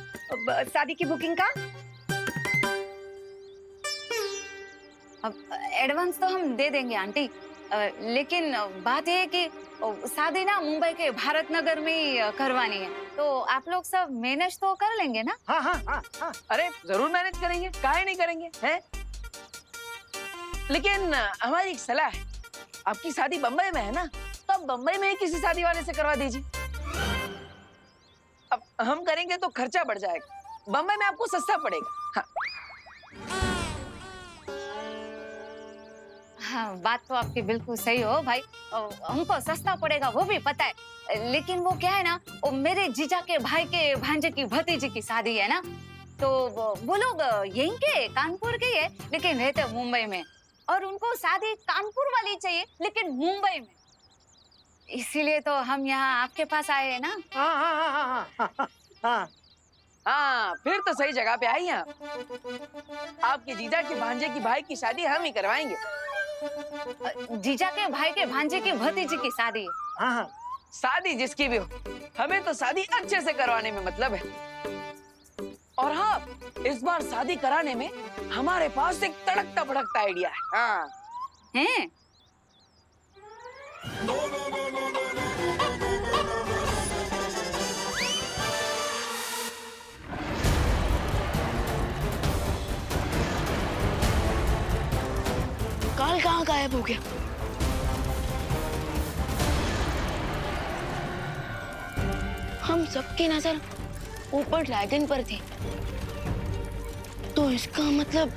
शादी की बुकिंग का। अब एडवांस तो हम दे देंगे आंटी, लेकिन बात ये है कि शादी ना मुंबई के भारत नगर में ही करवानी है, तो आप लोग सब मैनेज तो कर लेंगे ना? हाँ हाँ हाँ हाँ। अरे जरूर मैनेज करेंगे, काहे नहीं करेंगे हैं? लेकिन हमारी एक सलाह है, आपकी शादी बम्बई में है ना, तो आप बम्बई में ही किसी शादी वाले से करवा दीजिए। अब हम करेंगे तो खर्चा बढ़ जाएगा, बम्बई में आपको सस्ता पड़ेगा। हाँ। हाँ बात तो आपकी बिल्कुल सही हो भाई, हमको सस्ता पड़ेगा वो भी पता है, लेकिन वो क्या है ना, वो मेरे जीजा के भाई के भांजे की भतीजी की शादी है ना, तो वो लोग यहीं के कानपुर के है, लेकिन रहते मुंबई में, और उनको शादी कानपुर वाली चाहिए लेकिन मुंबई में, इसीलिए तो हम यहाँ आपके पास आए हैं ना। हाँ हाँ हाँ हाँ हाँ हाँ हाँ फिर तो सही जगह पे आई हैं आप। आपके जीजा के भांजे की भाई की शादी हम ही करवाएंगे। जीजा के भाई के भांजे की भतीजी की शादी। हाँ हाँ शादी जिसकी भी हो, हमें तो शादी अच्छे से करवाने में मतलब है। और हाँ, इस बार शादी कराने में हमारे पास एक तड़कता भड़कता आइडिया है। हाँ हैं? काल कहाँ गायब हो गया? हम सबकी नजर ऊपर ड्रैगन पर थी, तो इसका मतलब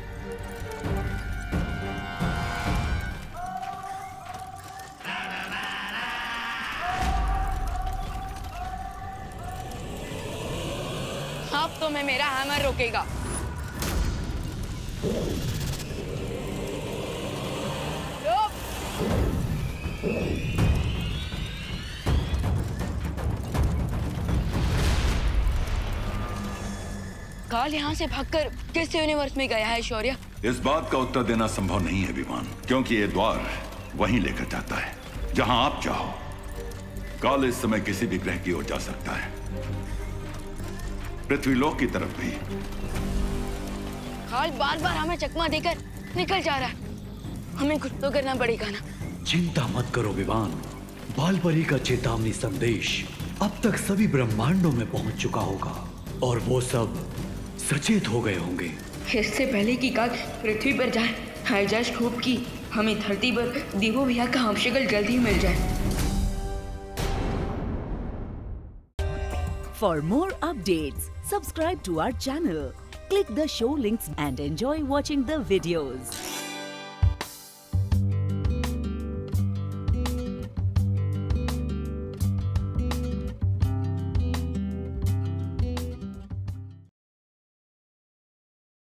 अब तो मैं मेरा हैमर रोकेगा। काल यहाँ से भागकर किस यूनिवर्स में गया है शौर्य? इस बात का उत्तर देना संभव नहीं है विमान, क्योंकि ये द्वार वहीं लेकर जाता है जहां आप चाहो। काल इस समय किसी भी ग्रह की ओर जा सकता है, पृथ्वीलोक की तरफ भी। काल बार बार हमें चकमा देकर निकल जा रहा है, हमें कुछ तो करना पड़ेगा ना। चिंता मत करो विवान, बालपरी का चेतावनी संदेश अब तक सभी ब्रह्मांडों में पहुंच चुका होगा और वो सब सचेत हो गए होंगे। इससे पहले कि काल पृथ्वी पर जाए, हाईजैस्ट होप की हमें धरती पर देवो भैया का हमशक्ल जल्दी मिल जाए। For more updates, subscribe to our channel, click the show links and enjoy watching the videos.